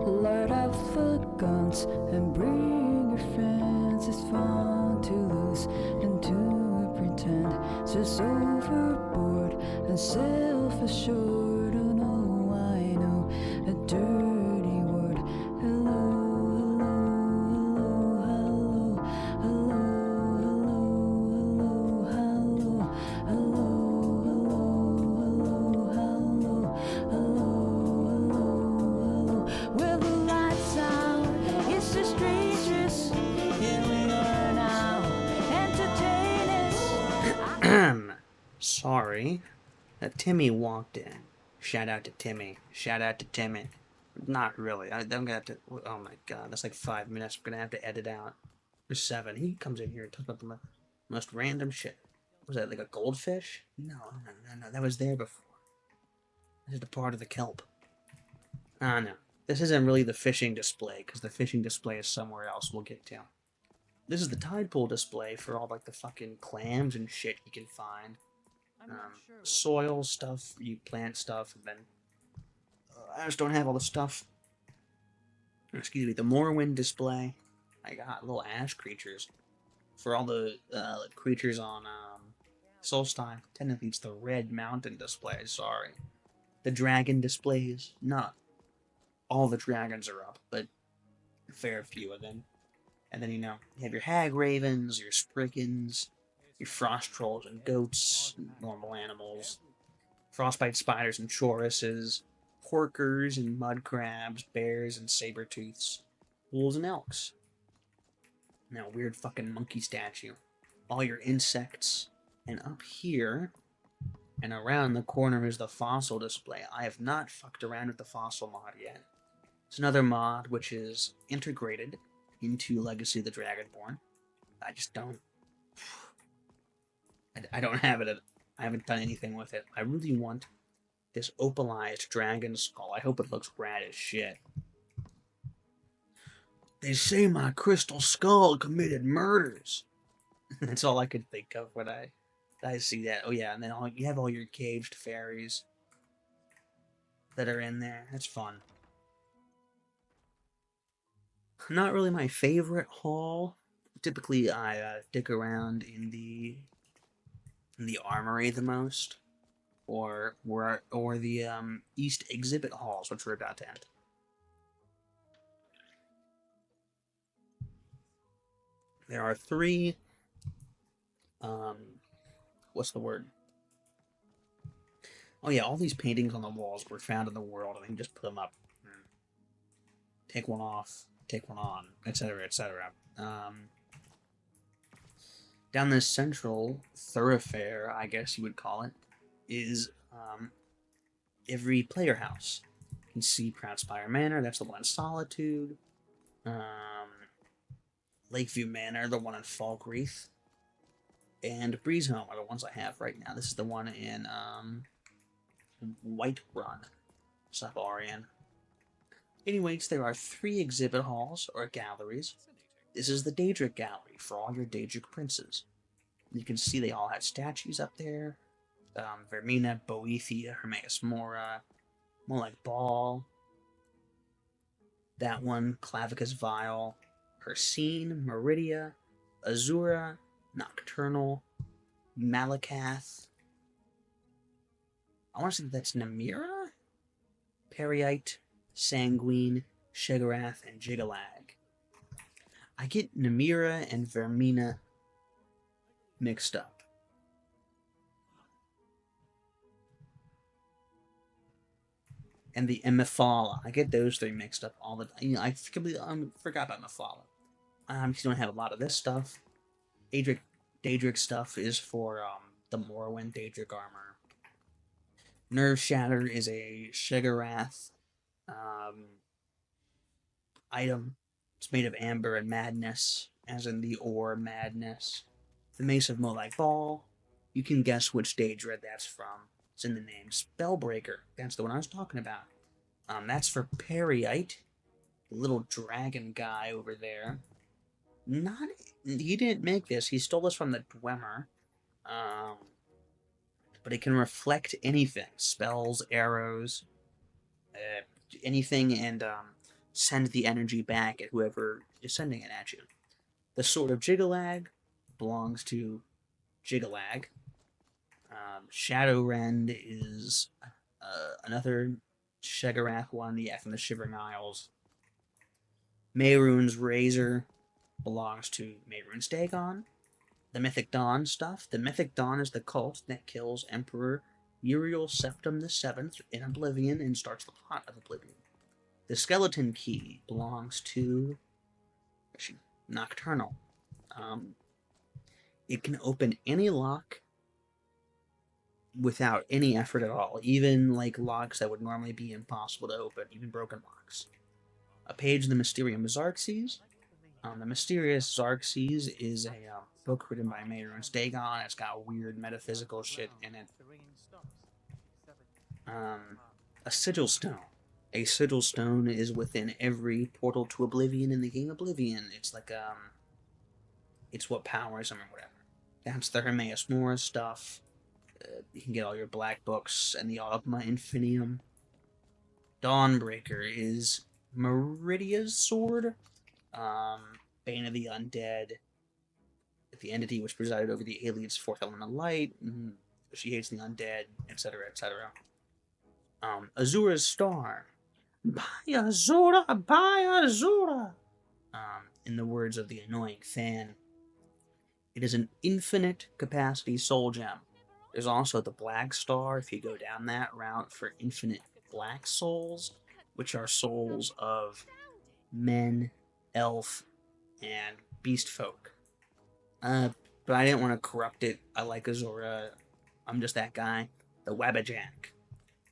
[SPEAKER 5] Light up the guns and bring your friends. It's fun to lose and to pretend. Just overboard and self-assured. Oh no, I know a dirty word. Hello, hello, hello, hello, hello, hello, hello, hello, hello, hello, hello. With the lights out, it's the strangers. Here we are now, entertainers.
[SPEAKER 1] Sorry. Timmy walked in. Shout out to Timmy. Shout out to Timmy. Not really. I'm gonna have to... Oh my god, that's like 5 minutes. I'm gonna have to edit out. Or 7. He comes in here and talks about the most random shit. Was that like a goldfish? No. That was there before. This is the part of the kelp. No. This isn't really the fishing display, because the fishing display is somewhere else we'll get to. This is the tide pool display for all like the fucking clams and shit you can find. Soil stuff, you plant stuff, and then I just don't have all the stuff. Excuse me, the Morrowind display. I got little ash creatures for all the creatures on Solstheim. Technically, it's the Red Mountain display. Sorry, the dragon displays. Not all the dragons are up, but a fair few of them. And then you have your hag ravens, your spriggans, your frost trolls and goats, and normal animals, frostbite spiders and choruses, porkers and mud crabs, bears and saber-tooths, wolves and elks. Now, weird fucking monkey statue. All your insects. And up here, and around the corner is the fossil display. I have not fucked around with the fossil mod yet. It's another mod which is integrated into Legacy of the Dragonborn. I just don't. I don't have it. I haven't done anything with it. I really want this opalized dragon skull. I hope it looks rad as shit. They say my crystal skull committed murders. That's all I could think of when I see that. Oh yeah, and then you have all your caged fairies that are in there. That's fun. Not really my favorite hall. Typically, I dick around in the armory the most, or the East exhibit halls, which we're about to enter. There are 3. What's the word? Oh yeah, all these paintings on the walls were found in the world, and they just put them up. Take one off, take one on, etc., etc. Down this central thoroughfare, I guess you would call it, is every player house. You can see Proudspire Manor, that's the one in Solitude. Lakeview Manor, the one in Falkreath. And Breezehome are the ones I have right now. This is the one in Whiterun, Sub-Orion. Anyways, there are 3 exhibit halls, or galleries. This is the Daedric Gallery for all your Daedric princes. You can see they all have statues up there. Vermina, Boethia, Hermaeus Mora, Molag Bal. That one, Clavicus Vile, Hircine, Meridia, Azura, Nocturnal, Malakath. I want to say that's Namira? Periite, Sanguine, Shegarath, and Jigalag. I get Namira and Vermina mixed up. And the Mephala. I get those 3 mixed up all the time. I forgot about Mephala. You don't have a lot of this stuff. Daedric stuff is for the Morrowind Daedric armor. Nerve Shatter is a Shegarath item. It's made of amber and madness, as in the ore madness. The Mace of Molag Bal. You can guess which Daedra that's from. It's in the name. Spellbreaker. That's the one I was talking about. That's for Periite. The little dragon guy over there. He didn't make this. He stole this from the DWEMER. But it can reflect anything. Spells, arrows, anything, and send the energy back at whoever is sending it at you. The Sword of Jigalag belongs to Jigalag. Shadowrend is another Shegarath one, from the Shivering Isles. Mehrunes Razor belongs to Mehrunes Dagon. The Mythic Dawn stuff. The Mythic Dawn is the cult that kills Emperor Uriel Septim VII in Oblivion and starts the plot of Oblivion. The Skeleton Key belongs to Nocturnal. It can open any lock without any effort at all, even like locks that would normally be impossible to open, even broken locks. A page of the Mysterium Xarxes. The Mysterious Xarxes is a book written by Mehrunes Dagon. It's got weird metaphysical shit in it. A Sigil Stone. A Sigil Stone is within every portal to Oblivion in the game Oblivion. It's like, it's what powers them or whatever. That's the Hermaeus Mora stuff. You can get all your black books and the Augma Infinium. Dawnbreaker is Meridia's sword. Bane of the Undead. The entity which presided over the alien's 4th element light. She hates the undead, etc., etc. Azura's Star. By Azura, by Azura! In the words of the annoying fan, it is an infinite capacity soul gem. There's also the Black Star, if you go down that route, for infinite black souls, which are souls of men, elf, and beast folk. But I didn't want to corrupt it. I like Azura. I'm just that guy. The Wabbajack.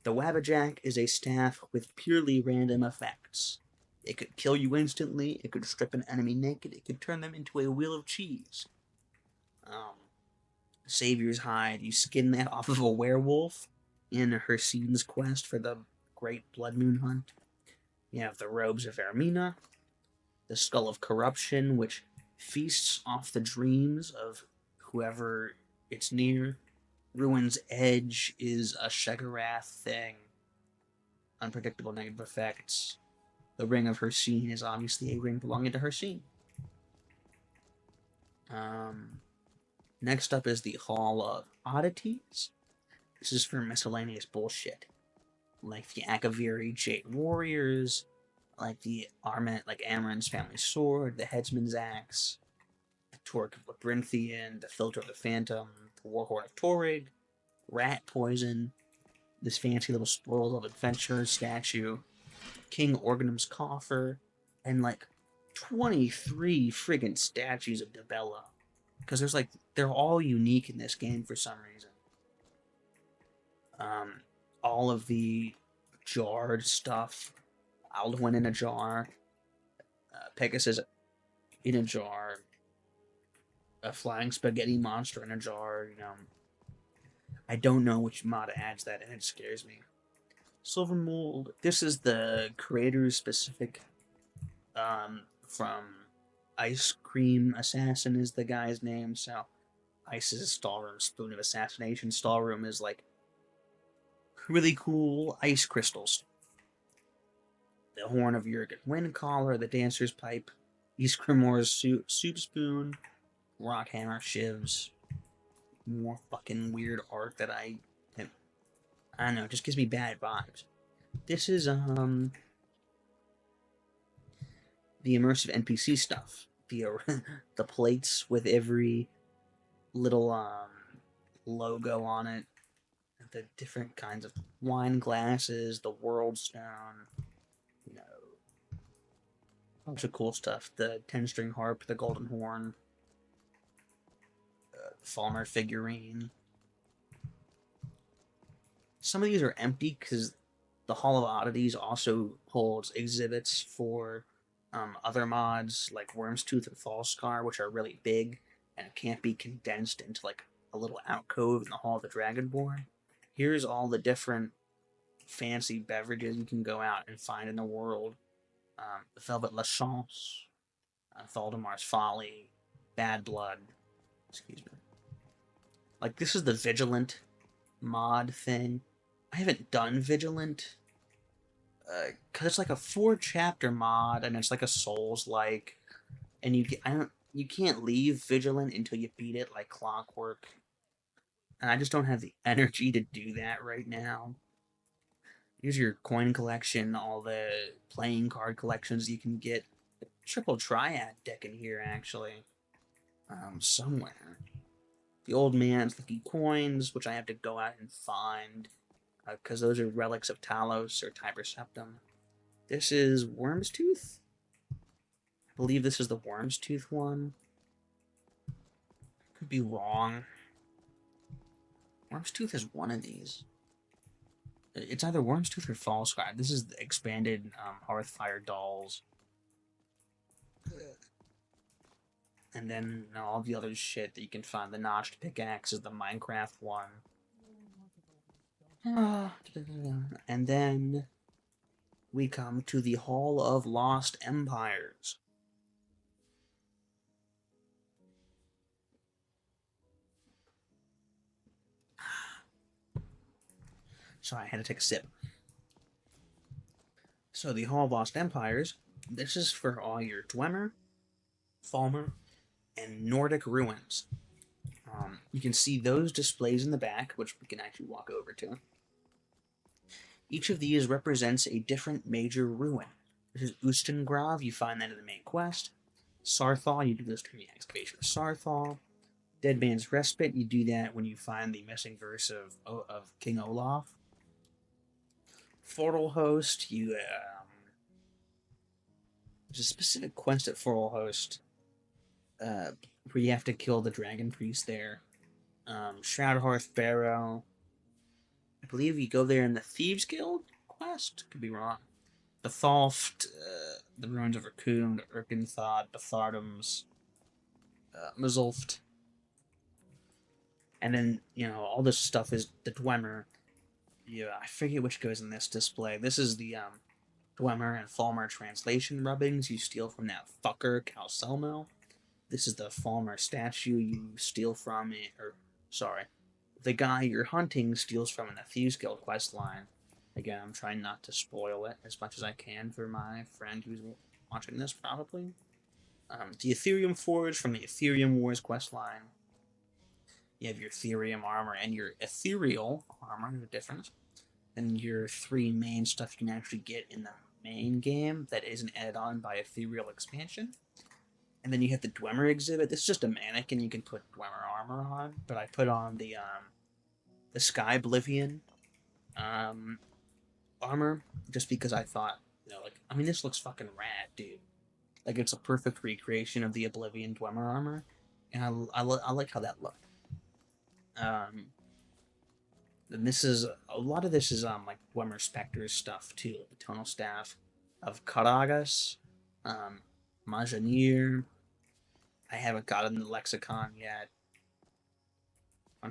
[SPEAKER 1] The Wabbajack is a staff with purely random effects. It could kill you instantly. It could strip an enemy naked. It could turn them into a wheel of cheese. Savior's Hide. You skin that off of a werewolf in Hersene's quest for the Great Blood Moon Hunt. You have the Robes of Ermina, the Skull of Corruption, which feasts off the dreams of whoever it's near. Ruin's Edge is a Shegarath thing. Unpredictable negative effects. The Ring of Hersene is obviously a ring belonging to Hersene. Next up is the Hall of Oddities. This is for miscellaneous bullshit. Like the Akaviri Jade Warriors, like the Amaran's family sword, the Headsman's Axe, the Torque of Labyrinthian, the Filter of the Phantom, the Warhorn of Torig, Rat Poison, this fancy little Spoils of Adventure statue, King Organum's Coffer, and like 23 friggin' statues of Debella. Because they're all unique in this game for some reason. All of the jarred stuff, Alduin in a jar, Pegasus in a jar, a flying spaghetti monster in a jar, I don't know which mod adds that, and it scares me. Silver Mold. This is the creator's specific, from Ice Cream Assassin is the guy's name, so Ice is a Stallroom, Spoon of Assassination. Stallroom is like really cool ice crystals. The Horn of Jurgen Windcaller, the Dancer's Pipe, Iskrimor's Soup Spoon, Rockhammer Shivs. More fucking weird art that I don't know, it just gives me bad vibes. This is the immersive NPC stuff. The plates with every little logo on it. The different kinds of wine glasses, the world stone, a bunch of cool stuff. The 10-string harp, the golden horn, Falmer figurine. Some of these are empty because the Hall of Oddities also holds exhibits for other mods like Worm's Tooth and Fallscar, which are really big and can't be condensed into like a little alcove in the Hall of the Dragonborn. Here's all the different fancy beverages you can go out and find in the world. Velvet La Chance, Thaldamar's Folly, Bad Blood. Excuse me. Like, this is the Vigilant mod thing. I haven't done Vigilant, because it's like a 4-chapter mod, and it's like a Souls-like, and you can't leave Vigilant until you beat it like clockwork. And I just don't have the energy to do that right now. Here's your coin collection, all the playing card collections you can get. A triple triad deck in here, actually. Somewhere. The Old Man's Lucky Coins, which I have to go out and find, because those are relics of Talos or Tiber Septum. This is Worm's Tooth? I believe this is the Worm's Tooth one. Could be wrong. Worm's Tooth is one of these. It's either Worm's Tooth or Fallscar. This is the expanded Hearthfire Dolls. And then all the other shit that you can find. The Notched Pickaxe is the Minecraft one. And then we come to the Hall of Lost Empires. Sorry, I had to take a sip. So the Hall of Lost Empires, this is for all your Dwemer, Falmer, and Nordic ruins. You can see those displays in the back, which we can actually walk over to. Each of these represents a different major ruin. This is Ustengrav, you find that in the main quest. Sarthal, you do this during the excavation of Sarthal. Dead Man's Respite, you do that when you find the missing verse of King Olaf. Fortalhost, there's a specific quest at Fortalhost where you have to kill the Dragon Priest there. Shroudhearth Barrow. I believe you go there in the Thieves Guild quest. Could be wrong. Betholft, the ruins of Raccoon, Urkenthod, Bethardums, Muzulft. And then, all this stuff is the DWEMER. Yeah, I forget which goes in this display. This is the DWEMER and Falmer translation rubbings you steal from that fucker, Calcelmo. This is the Falmer statue you steal from it, or, sorry, the guy you're hunting steals from in the Thieves Guild questline. Again, I'm trying not to spoil it as much as I can for my friend who's watching this, probably. The Ethereum Forge from the Ethereum Wars questline. You have your Ethereum armor and your ethereal armor, the difference. And your 3 main stuff you can actually get in the main game that isn't added on by Ethereal expansion. And then you have the DWEMER exhibit. This is just a mannequin you can put DWEMER armor on, but I put on the Sky Oblivion armor just because I thought, this looks fucking rad, dude. Like, it's a perfect recreation of the Oblivion DWEMER armor, and I like how that looked. And this is, a lot of this is, like, DWEMER Spectres stuff, too. The tonal staff of Karagas, Majanir. I haven't gotten the lexicon yet. I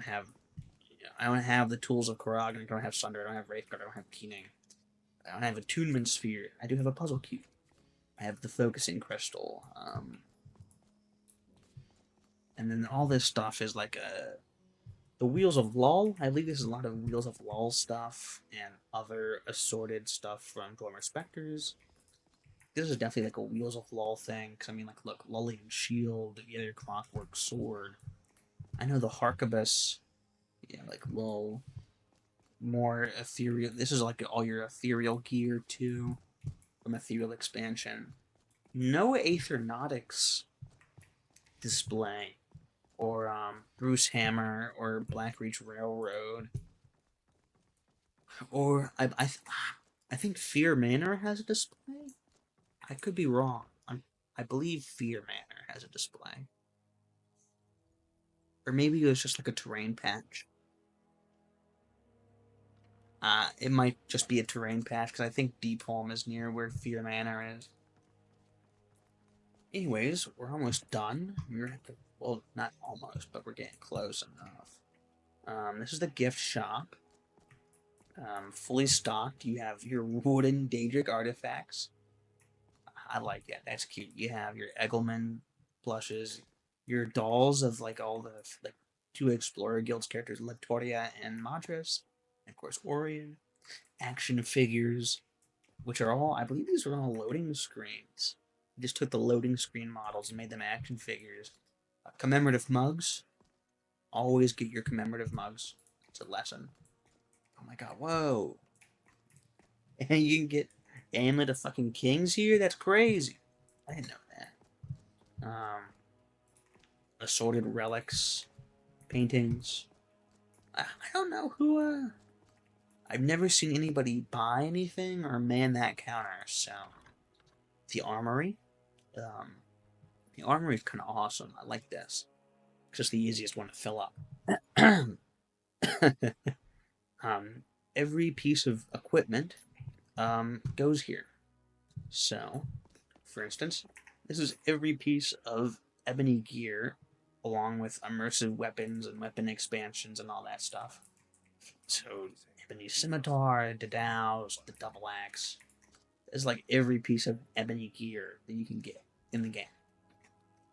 [SPEAKER 1] don't have the tools of Karag, I don't have Sunder, I don't have Wraithguard, I don't have Keening. I don't have Attunement Sphere. I do have a Puzzle Cube. I have the Focusing Crystal. And then all this stuff is like the Wheels of Lull. I believe this is a lot of Wheels of Lull stuff and other assorted stuff from DWEMER Spectres. This is definitely like a Wheels of Lull thing, because look, Lullian Shield, the other Clockwork Sword. I know the Harkabus, Lull, more ethereal. This is like all your ethereal gear too, from Ethereal expansion. No Aethernautics display, or Bruce Hammer, or Blackreach Railroad, or I think Fear Manor has a display. I could be wrong. I believe Fear Manor has a display. Or maybe it was just like a terrain patch. It might just be a terrain patch, because I think Deepholm is near where Fear Manor is. Anyways, we're almost done. Well, not almost, but we're getting close enough. This is the gift shop. Fully stocked. You have your wooden Daedric artifacts. I like it. That's cute. You have your Egelman plushes, your dolls of all the 2 Explorer Guilds characters, Lectoria and Madras, and of course Orion. Action figures, which are all, I believe these are all loading screens. I just took the loading screen models and made them action figures. Commemorative mugs. Always get your commemorative mugs. It's a lesson. Oh my god, whoa. And you can get Amulet of fucking Kings here? That's crazy. I didn't know that. Assorted relics. Paintings. I don't know who, I've never seen anybody buy anything or man that counter, so. The Armory. The Armory is kind of awesome. I like this. It's just the easiest one to fill up. Every piece of equipment goes here. So, for instance, this is every piece of ebony gear, along with immersive weapons and weapon expansions and all that stuff. So, ebony scimitar, the dows, the double axe. It's like every piece of ebony gear that you can get in the game.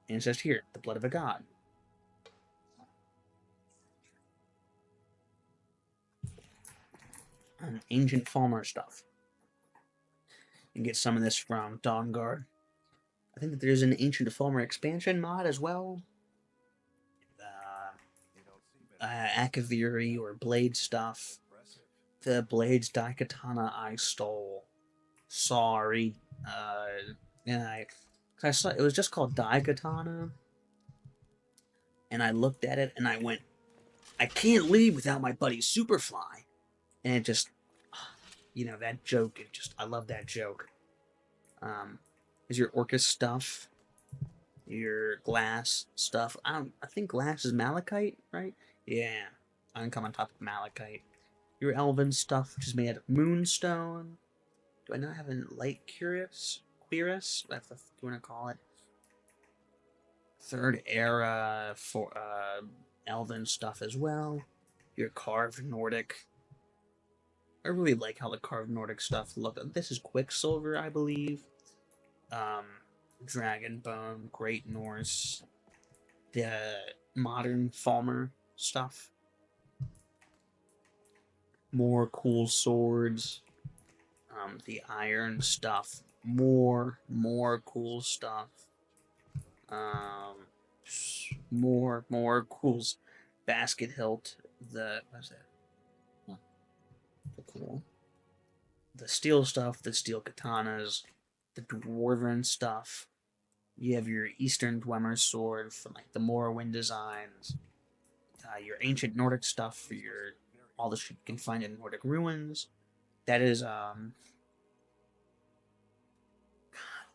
[SPEAKER 1] And it's just here, the blood of a god. And ancient Falmer stuff. You can get some of this from Dawnguard. I think that there's an Ancient Falmer expansion mod as well. Akaviri or Blade stuff. The Blades Daikatana I stole. Sorry. I saw it was just called Daikatana. And I looked at it and I went, I can't leave without my buddy Superfly. And it just, that joke, I love that joke. Is your Orcus stuff, your glass stuff. I think glass is malachite, right? Yeah, I can come on top of malachite. Your elven stuff, which is made out of moonstone. Do I not have a light cuirass? Cuirass? That's what you want to call it. Third era for elven stuff as well. Your carved Nordic. I really like how the carved Nordic stuff look. This is Quicksilver, I believe. Dragonbone, Great Norse, the modern Falmer stuff. More cool swords. The iron stuff. More cool stuff. More cools. Basket hilt. What's that? Huh. Cool. The steel stuff, the steel katanas, the dwarven stuff. You have your Eastern DWEMER sword from like the Morrowind designs. Your ancient Nordic stuff for your all the shit you can find in Nordic ruins. That is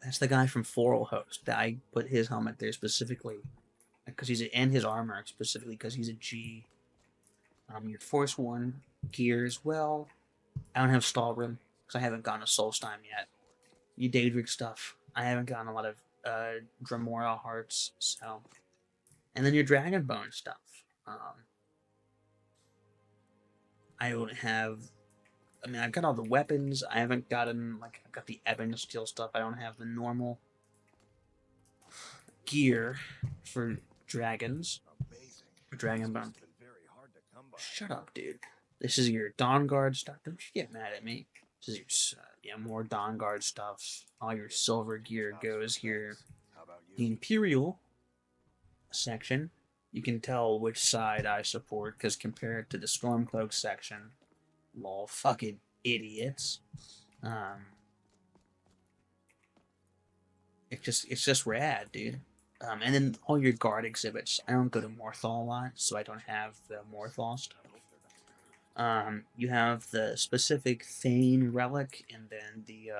[SPEAKER 1] that's the guy from Floral Host. That I put his helmet there specifically because and his armor specifically because he's a G. Your Force-worn gear as well. I don't have Stalgrim because I haven't gotten a Solstheim yet. You Daedric stuff. I haven't gotten a lot of Dremora hearts, so. And then your Dragonbone stuff. I don't have. I mean, I've got all the weapons. I haven't gotten I've got the Ebon Steel stuff. I don't have the normal gear for dragons.
[SPEAKER 3] Amazing.
[SPEAKER 1] Dragonbone.
[SPEAKER 3] Must have been very hard to come by.
[SPEAKER 1] Shut up, dude. This is your Dawnguard stuff. Don't you get mad at me. This is your more Dawnguard stuff. All your silver gear goes here.
[SPEAKER 3] How about
[SPEAKER 1] The
[SPEAKER 3] you?
[SPEAKER 1] Imperial section, you can tell which side I support because compared to the Stormcloak section, lol, fucking idiots. It's just rad, dude. And then all your guard exhibits. I don't go to Morthal a lot, so I don't have the Morthal stuff. You have the specific Thane relic, and then the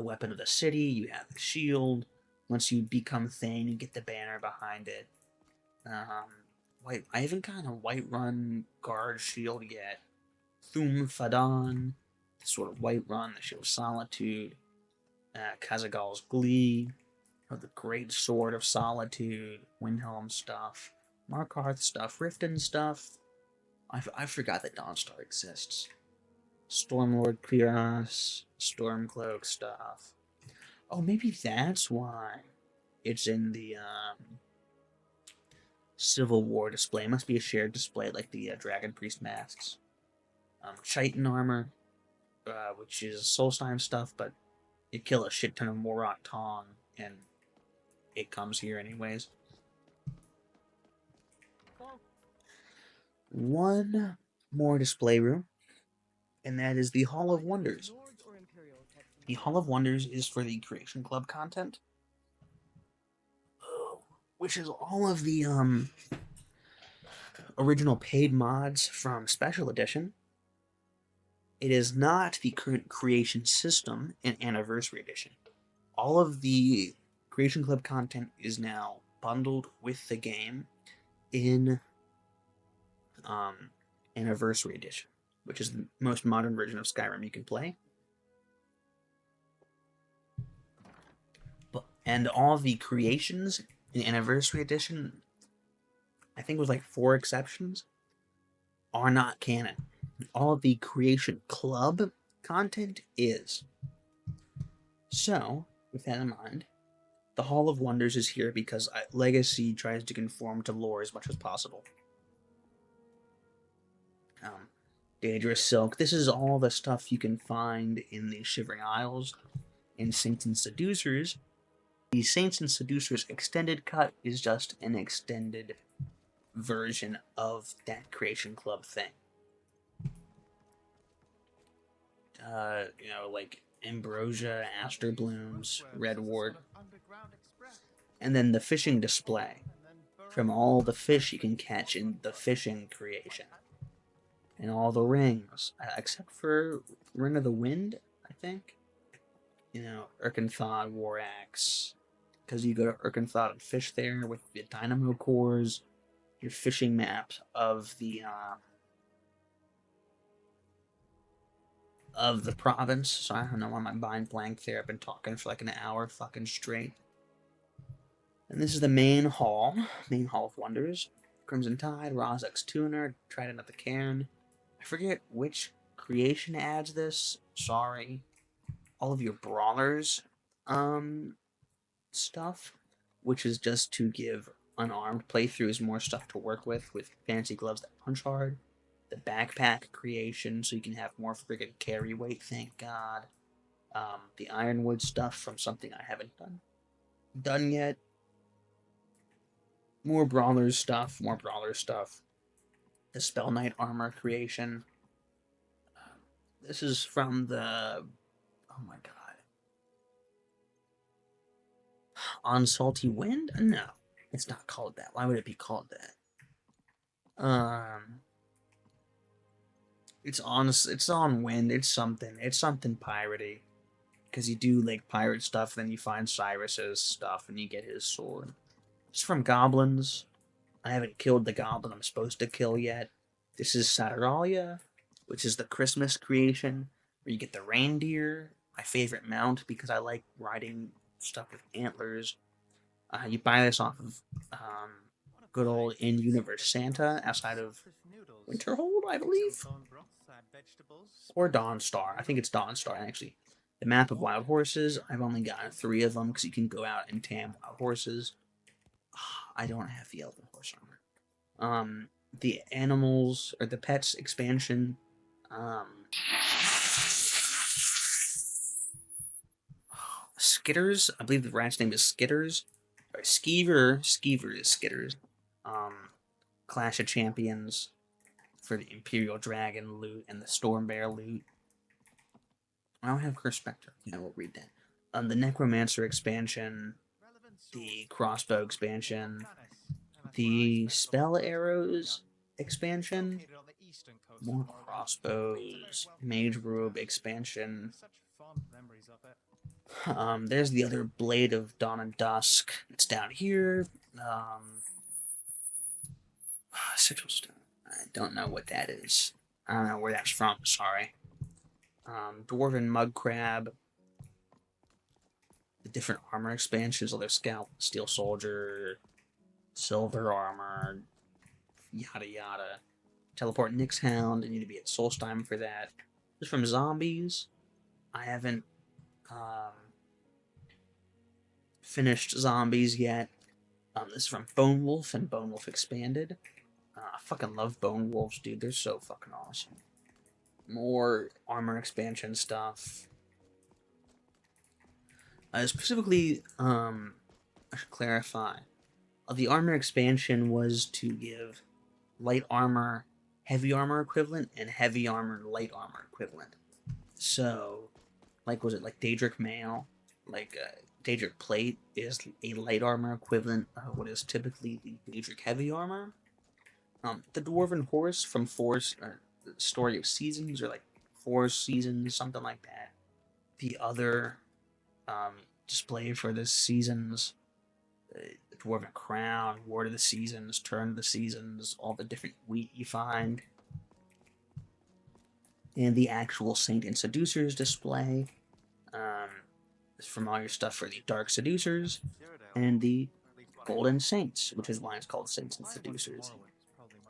[SPEAKER 1] weapon of the city. You have the shield. Once you become Thane, you get the banner behind it. I haven't gotten a Whiterun guard shield yet. Thum Fadon, the sort of Whiterun, the Shield of Solitude. Kazagal's Glee, the Great Sword of Solitude, Windhelm stuff, Markarth stuff, Riften stuff. I forgot that Dawnstar exists. Stormlord Cuirass, Stormcloak stuff. Oh, maybe that's why it's in the Civil War display. It must be a shared display like the Dragon Priest masks. Chitin armor, which is Solstheim stuff, but you kill a shit ton of Morok Tong, and it comes here anyways. One more display room, and that is the Hall of Wonders. The Hall of Wonders is for the Creation Club content, which is all of the original paid mods from Special Edition. It is not the current Creation System in Anniversary Edition. All of the Creation Club content is now bundled with the game in Anniversary Edition, which is the most modern version of Skyrim you can play. And all the creations in Anniversary Edition, I think it was like 4 exceptions, are not canon. All of the Creation Club content is. So, with that in mind, the Hall of Wonders is here because Legacy tries to conform to lore as much as possible. Dangerous Silk. This is all the stuff you can find in the Shivering Isles in Saints and Seducers. The Saints and Seducers extended cut is just an extended version of that Creation Club thing. Like Ambrosia, Aster Blooms, Redward. And then the fishing display from all the fish you can catch in the fishing creation. And all the rings, except for Ring of the Wind, I think. Urkenthod, War Axe. Because you go to Urkenthod and fish there with the Dynamo cores, your fishing maps of the of the province. So I don't know why my mind blank there. I've been talking for like an hour fucking straight. And this is the main hall of wonders. Crimson Tide, Rozek's Tuner, Trident of the Cairn. I forget which creation adds this. Sorry. All of your brawlers stuff, which is just to give unarmed playthroughs more stuff to work with fancy gloves that punch hard. The backpack creation, so you can have more friggin' carry weight, thank God. The Ironwood stuff from something I haven't done yet. More brawlers stuff. The Spell Knight armor creation. This is from the... Oh my god. On Salty Wind? No. It's not called that. Why would it be called that? It's on Wind. It's something piratey. Because you do like pirate stuff, then you find Cyrus's stuff and you get his sword. It's from Goblins. I haven't killed the goblin I'm supposed to kill yet. This is Saturalia, which is the Christmas creation, where you get the reindeer, my favorite mount, because I like riding stuff with antlers. You buy this off of good old in-universe Santa, outside of Winterhold, I believe? Or Dawnstar. I think it's Dawnstar, actually. The map of wild horses, I've only gotten 3 of them, because you can go out and tam wild horses. I don't have the Elven Horse armor. The animals, or the pets expansion, Skitters, I believe the rat's name is Skitters. Sorry, Skeever is Skitters. Clash of Champions for the Imperial Dragon loot and the Storm Bear loot. I don't have Curse Spectre. I will read that. The Necromancer expansion, the Crossbow expansion, the Spell Arrows expansion, more crossbows, Mage Robe expansion. There's the other Blade of Dawn and Dusk. It's down here. Sigil Stone. I don't know what that is. I don't know where that's from. Sorry. Dwarven Mud Crab. The different armor expansions. Other Scout, Steel Soldier, Silver Armor, yada yada. Teleport Nyx Hound. I need to be at Solstheim for that. This is from Zombies. I haven't finished Zombies yet. This is from Bone Wolf and Bone Wolf Expanded. I fucking love Bone Wolves, dude. They're so fucking awesome. More armor expansion stuff. Specifically, I should clarify. The armor expansion was to give light armor, heavy armor equivalent, and heavy armor, light armor equivalent. So, like, was it like Daedric Mail? Like, Daedric Plate is a light armor equivalent of what is typically the Daedric heavy armor. The Dwarven Horse from the Story of Seasons, or like 4 Seasons, something like that. The other display for the seasons, the Dwarven Crown, Ward of the Seasons, Turn of the Seasons, all the different wheat you find. And the actual Saint and Seducers display. From all your stuff for the Dark Seducers, and the Golden Saints, which is why it's called Saints and Seducers.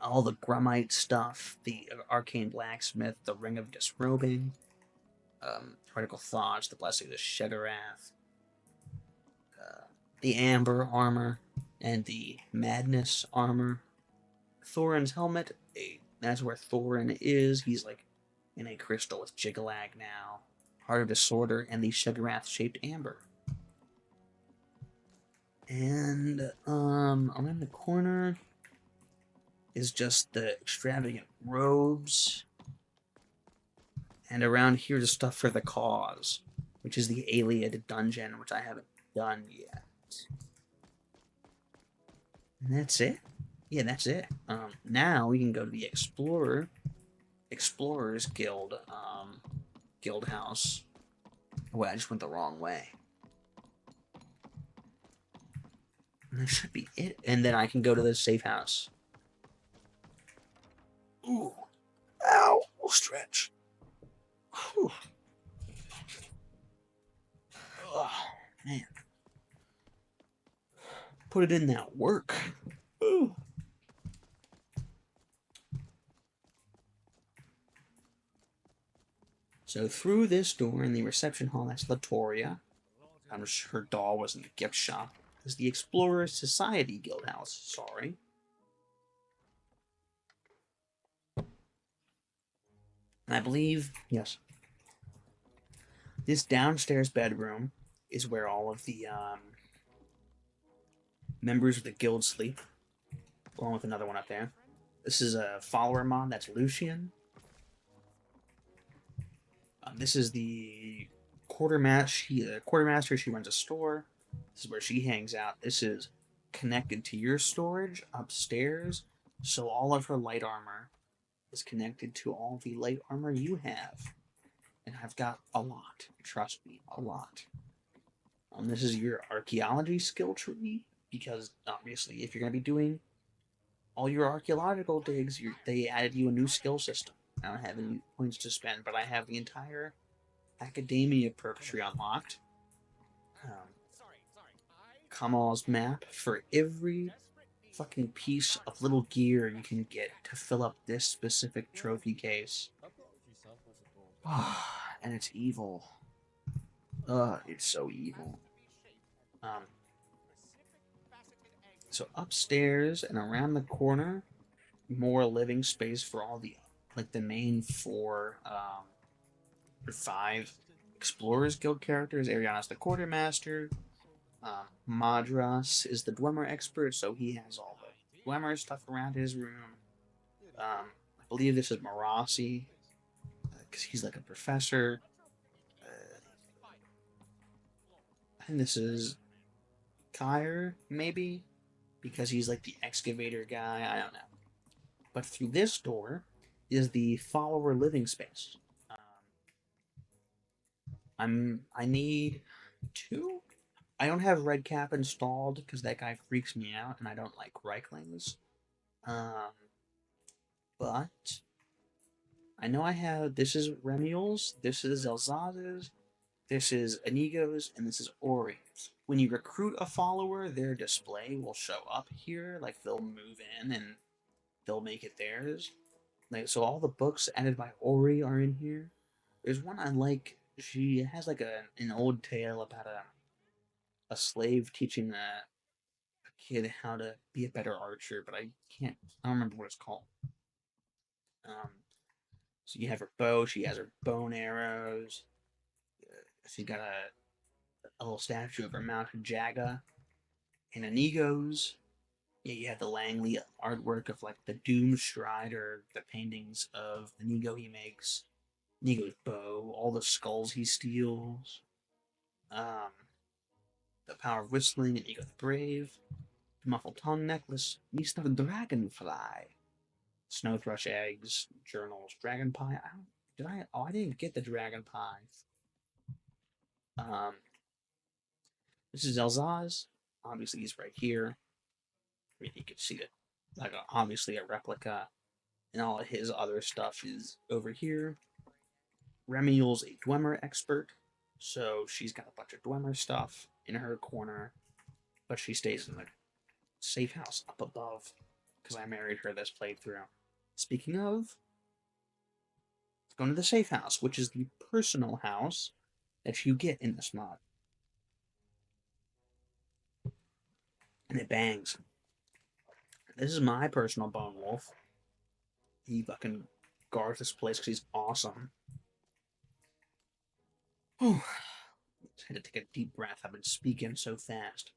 [SPEAKER 1] All the Grummite stuff, the Arcane Blacksmith, the Ring of Disrobing, Critical Thoughts, the Blessing of Shedarath, the Amber armor, and the Madness armor. Thorin's helmet, that's where Thorin is. He's like in a crystal with Jiggalag now. Heart of Disorder, and the Shedarath-shaped Amber. And, around the corner is just the extravagant robes. And around here is stuff for the Cause, which is the Aliad dungeon, which I haven't done yet. And that's it. Yeah, that's it. Now we can go to the Explorers Guild, Guild House. Wait, I just went the wrong way. And that should be it. And then I can go to the safe house. Ooh. Ow. We'll stretch. Whew. Oh, man. Put it in that work. Ooh. So through this door in the reception hall, that's Latoria. I'm sure her doll was in the gift shop. Is the Explorer Society Guildhouse. Sorry. And I believe, yes, this downstairs bedroom is where all of the members of the guild sleep, along with another one up there. This is a follower mod, that's Lucian. This is the quartermaster. She runs a store. This is where she hangs out. This is connected to your storage upstairs, so all of her light armor is connected to all the light armor you have. And I've got a lot. Trust me, a lot. This is your archaeology skill tree, because obviously if you're going to be doing all your archaeological digs, they added you a new skill system. I don't have any points to spend, but I have the entire Academia perk tree unlocked. Kamal's map for every fucking piece of little gear you can get to fill up this specific trophy case. And it's evil. It's so evil. So upstairs and around the corner, more living space for all the the main four or five Explorers Guild characters. Ariana's the quartermaster. Madras is the DWEMER expert, so he has all the DWEMER stuff around his room. I believe this is Marasi, because he's like a professor. I think this is COURIER, maybe, because he's like the excavator guy. I don't know. But through this door is the follower living space. I need 2. I don't have Redcap installed because that guy freaks me out, and I don't like Reiklings. But I know I have. This is Remiel's. This is Elzaz's. This is Inigo's, and this is Ori's. When you recruit a follower, their display will show up here. Like, they'll move in and they'll make it theirs. Like, so all the books added by Ori are in here. There's one I like. She has like an old tale about a slave teaching a kid how to be a better archer, but I don't remember what it's called. So you have her bow. She has her bow and arrows. She's got a little statue of her mounted Jaga. And Inigo's, yeah, you have the Langley artwork of like the Doom Strider, the paintings of Inigo he makes. Inigo's bow, all the skulls he steals. The power of whistling, Inigo the Brave. The muffled tongue necklace, Beast of a Dragonfly. Snow thrush eggs, journals, dragon pie. I didn't get the dragon pie. This is Elzaz. Obviously, he's right here. I mean, you can see it. Like, obviously, a replica. And all of his other stuff is over here. Remiel's a DWEMER expert. So she's got a bunch of DWEMER stuff in her corner. But she stays in the safe house up above. Because I married her this playthrough. Speaking of, let's go into the safe house, which is the personal house that you get in this mod. And it bangs. This is my personal bone wolf. He fucking guards this place because he's awesome. Oh, just had to take a deep breath. I've been speaking so fast.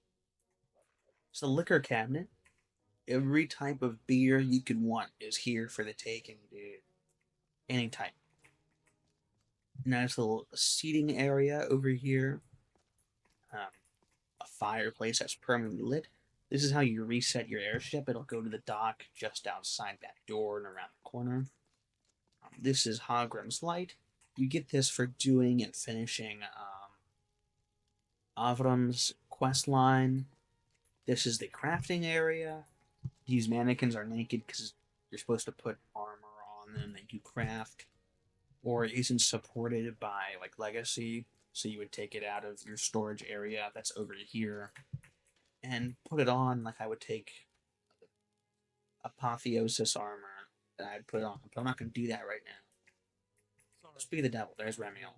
[SPEAKER 1] It's the liquor cabinet. Every type of beer you could want is here for the taking, dude. Any type. Nice little seating area over here. A fireplace that's permanently lit. This is how you reset your airship. It'll go to the dock just outside that door and around the corner. This is Hagrim's Light. You get this for doing and finishing Avram's quest line. This is the crafting area. These mannequins are naked because you're supposed to put armor on them and you craft. or isn't supported by like Legacy, so you would take it out of your storage area that's over here and put it on like I would take Apotheosis armor that I'd put on, but I'm not gonna do that right now. Speak of the devil, there's Remiel.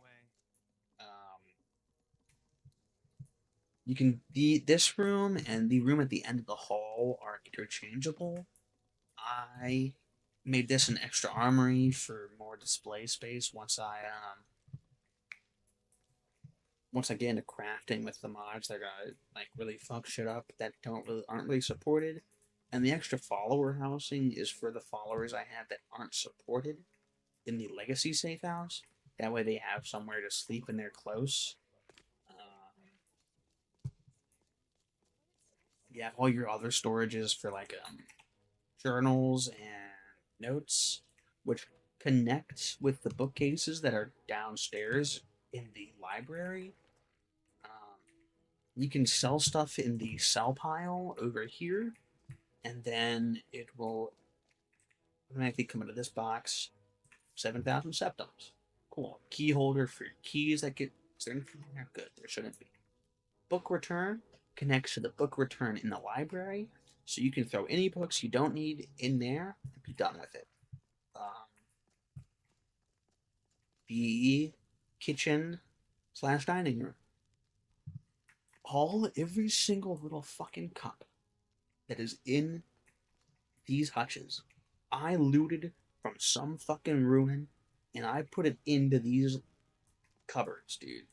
[SPEAKER 1] You can this room and the room at the end of the hall are interchangeable. I made this an extra armory for more display space once I get into crafting with the mods that are gonna like really fuck shit up that aren't really supported. And the extra follower housing is for the followers I have that aren't supported in the legacy safe house. That way they have somewhere to sleep and they're close. You have all your other storages for like journals and notes, which connect with the bookcases that are downstairs in the library. You can sell stuff in the sell pile over here, and then it will automatically come into this box. 7,000 septums. Cool. Key holder for keys that get. Is there anything in there? Good. There shouldn't be. Book return connects to the book return in the library, so you can throw any books you don't need in there and be done with it. The kitchen / dining room. Every single little fucking cup that is in these hutches, I looted from some fucking ruin, and I put it into these cupboards, dude.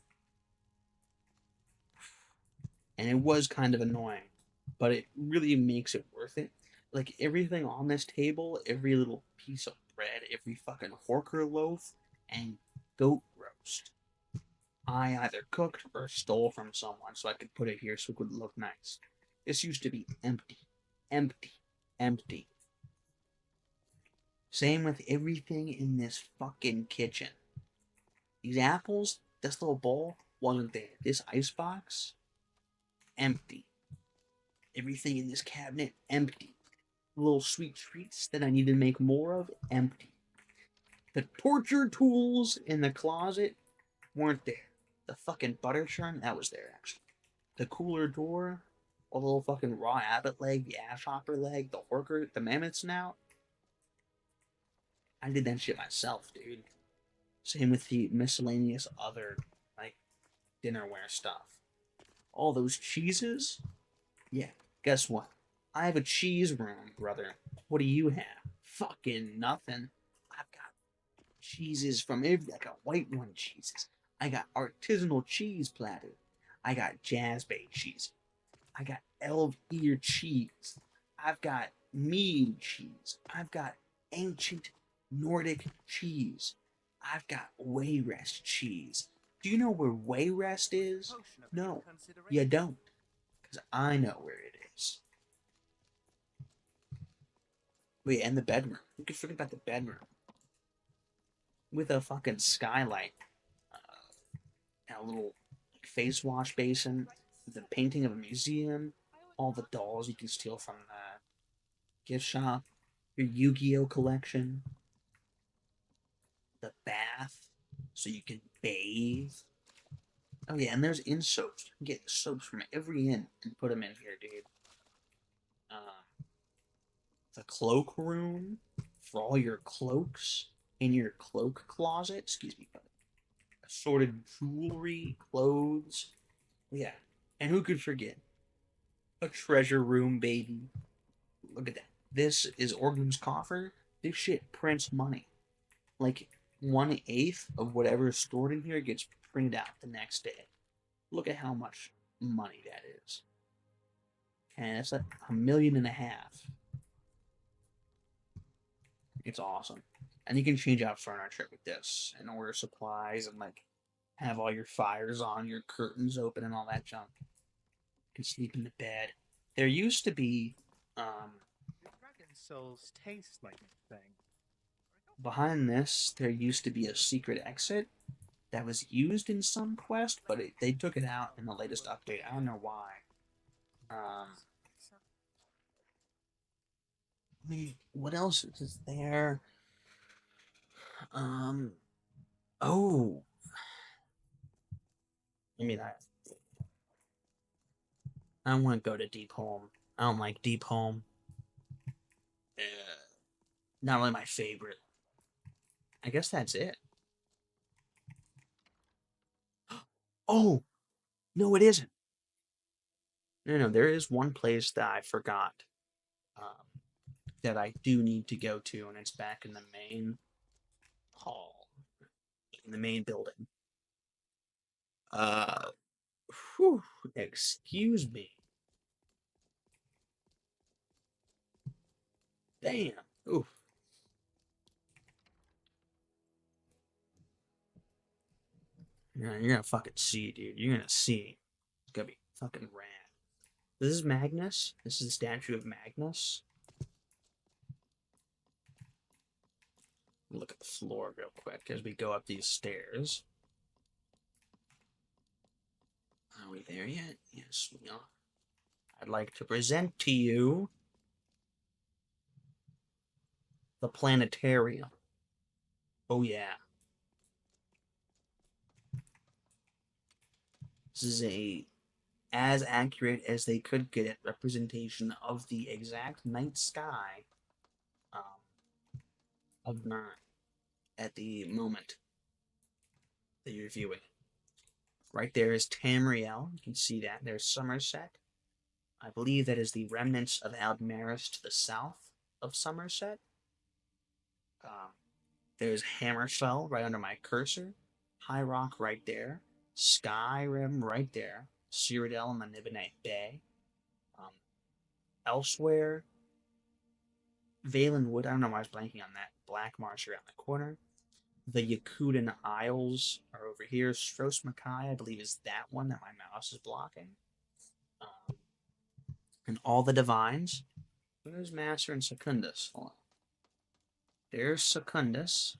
[SPEAKER 1] And it was kind of annoying, but it really makes it worth it. Like everything on this table, every little piece of bread, every fucking horker loaf, and goat roast, I either cooked or stole from someone so I could put it here so it would look nice. This used to be empty, empty, empty. Same with everything in this fucking kitchen. These apples, this little bowl wasn't there. This icebox, empty. Everything in this cabinet, empty. Little sweet treats that I need to make more of, empty. The torture tools in the closet weren't there. The fucking butter churn, that was there actually. The cooler door, a little fucking raw abbot leg, the ash hopper leg, the horker, the mammoth snout. I did that shit myself, dude. Same with the miscellaneous other, like, dinnerware stuff. All those cheeses? Yeah, guess what? I have a cheese room, brother. What do you have? Fucking nothing. I've got cheeses from I got white one cheeses. I got artisanal cheese platter. I got jazz bay cheese. I got elf ear cheese. I've got mead cheese. I've got ancient Nordic cheese. I've got Wayrest cheese. Do you know where Wayrest is? No, you don't. Because I know where it is. Wait, and the bedroom. You could forget about the bedroom. With a fucking skylight. And a little face wash basin. The painting of a museum. All the dolls you can steal from the gift shop. Your Yu-Gi-Oh collection. The bath. So you can bathe. Oh yeah, and there's inn soaps. You can get soaps from every inn and put them in here, dude. The cloak room for all your cloaks in your cloak closet. Excuse me, assorted jewelry, clothes. Yeah, and who could forget a treasure room, baby? Look at that. This is Orgrim's coffer. This shit prints money. Like 1/8 of whatever is stored in here gets printed out the next day. Look at how much money that is. And it's like $1.5 million. It's awesome. And you can change out furniture with this and order supplies and like have all your fires on, your curtains open and all that junk. You can sleep in the bed. There used to be
[SPEAKER 3] Your dragon souls taste like anything.
[SPEAKER 1] behind this, there used to be a secret exit that was used in some quest, but they took it out in the latest update. I don't know why. What else is there? Oh. I mean, I don't want to go to Deep Home. I don't like Deep Home. Not really my favorite. I guess that's it. Oh, no, it isn't. No, there is one place that I forgot that I do need to go to, and it's back in the main hall, in the main building. Uh, whew, excuse me. Damn. Oof. You're gonna fucking see, dude. You're gonna see. It's gonna be fucking rad. This is Magnus. This is the statue of Magnus. Look at the floor real quick as we go up these stairs. Are we there yet? Yes, we are. I'd like to present to you the planetarium. Oh, yeah. This is as accurate as they could get it representation of the exact night sky of Nern at the moment that you're viewing. Right there is Tamriel. You can see that. There's Somerset. I believe that is the remnants of Aldmaris to the south of Somerset. There's Hammerfell right under my cursor. High Rock right there. Skyrim right there. Cyrodiil and the Nibonite Bay. Elsewhere, Valenwood. I don't know why I was blanking on that. Black Marsh around the corner. The Yakutan Isles are over here. Stros Makai, I believe, is that one that my mouse is blocking. And all the divines. Where's Master and Secundus? Hold on. There's Secundus.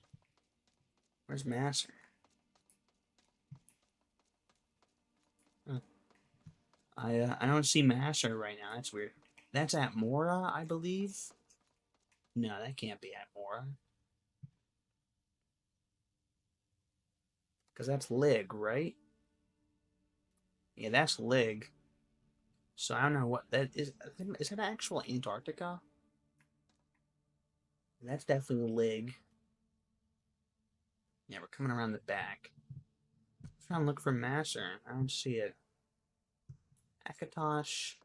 [SPEAKER 1] Where's Master? Huh. I don't see Master right now. That's weird. That's at Mora, I believe. No, that can't be at Mora. Because that's Lig, right? Yeah, that's Lig. So I don't know what that is. Is that actual Antarctica? That's definitely Lig. Yeah, we're coming around the back. I'm trying to look for Master. I don't see it. Akatosh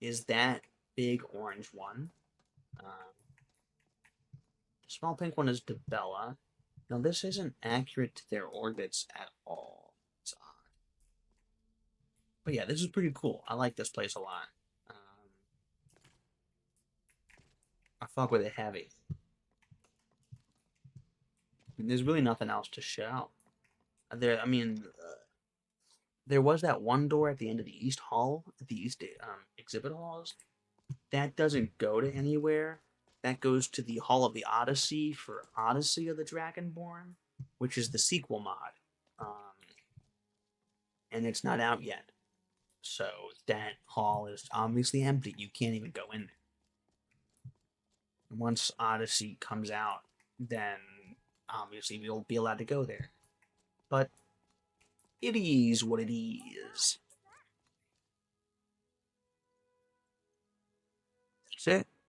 [SPEAKER 1] is that big orange one. Small pink one is Debella. Now, this isn't accurate to their orbits at all. It's odd. But yeah, this is pretty cool. I like this place a lot. I fuck with it heavy. There's really nothing else to show. There was that one door at the end of the East Hall, at the East exhibit halls. That doesn't go to anywhere. That goes to the Hall of the Odyssey for Odyssey of the Dragonborn, which is the sequel mod. And it's not out yet. So that hall is obviously empty. You can't even go in there. Once Odyssey comes out, then obviously we'll be allowed to go there. But it is what it is.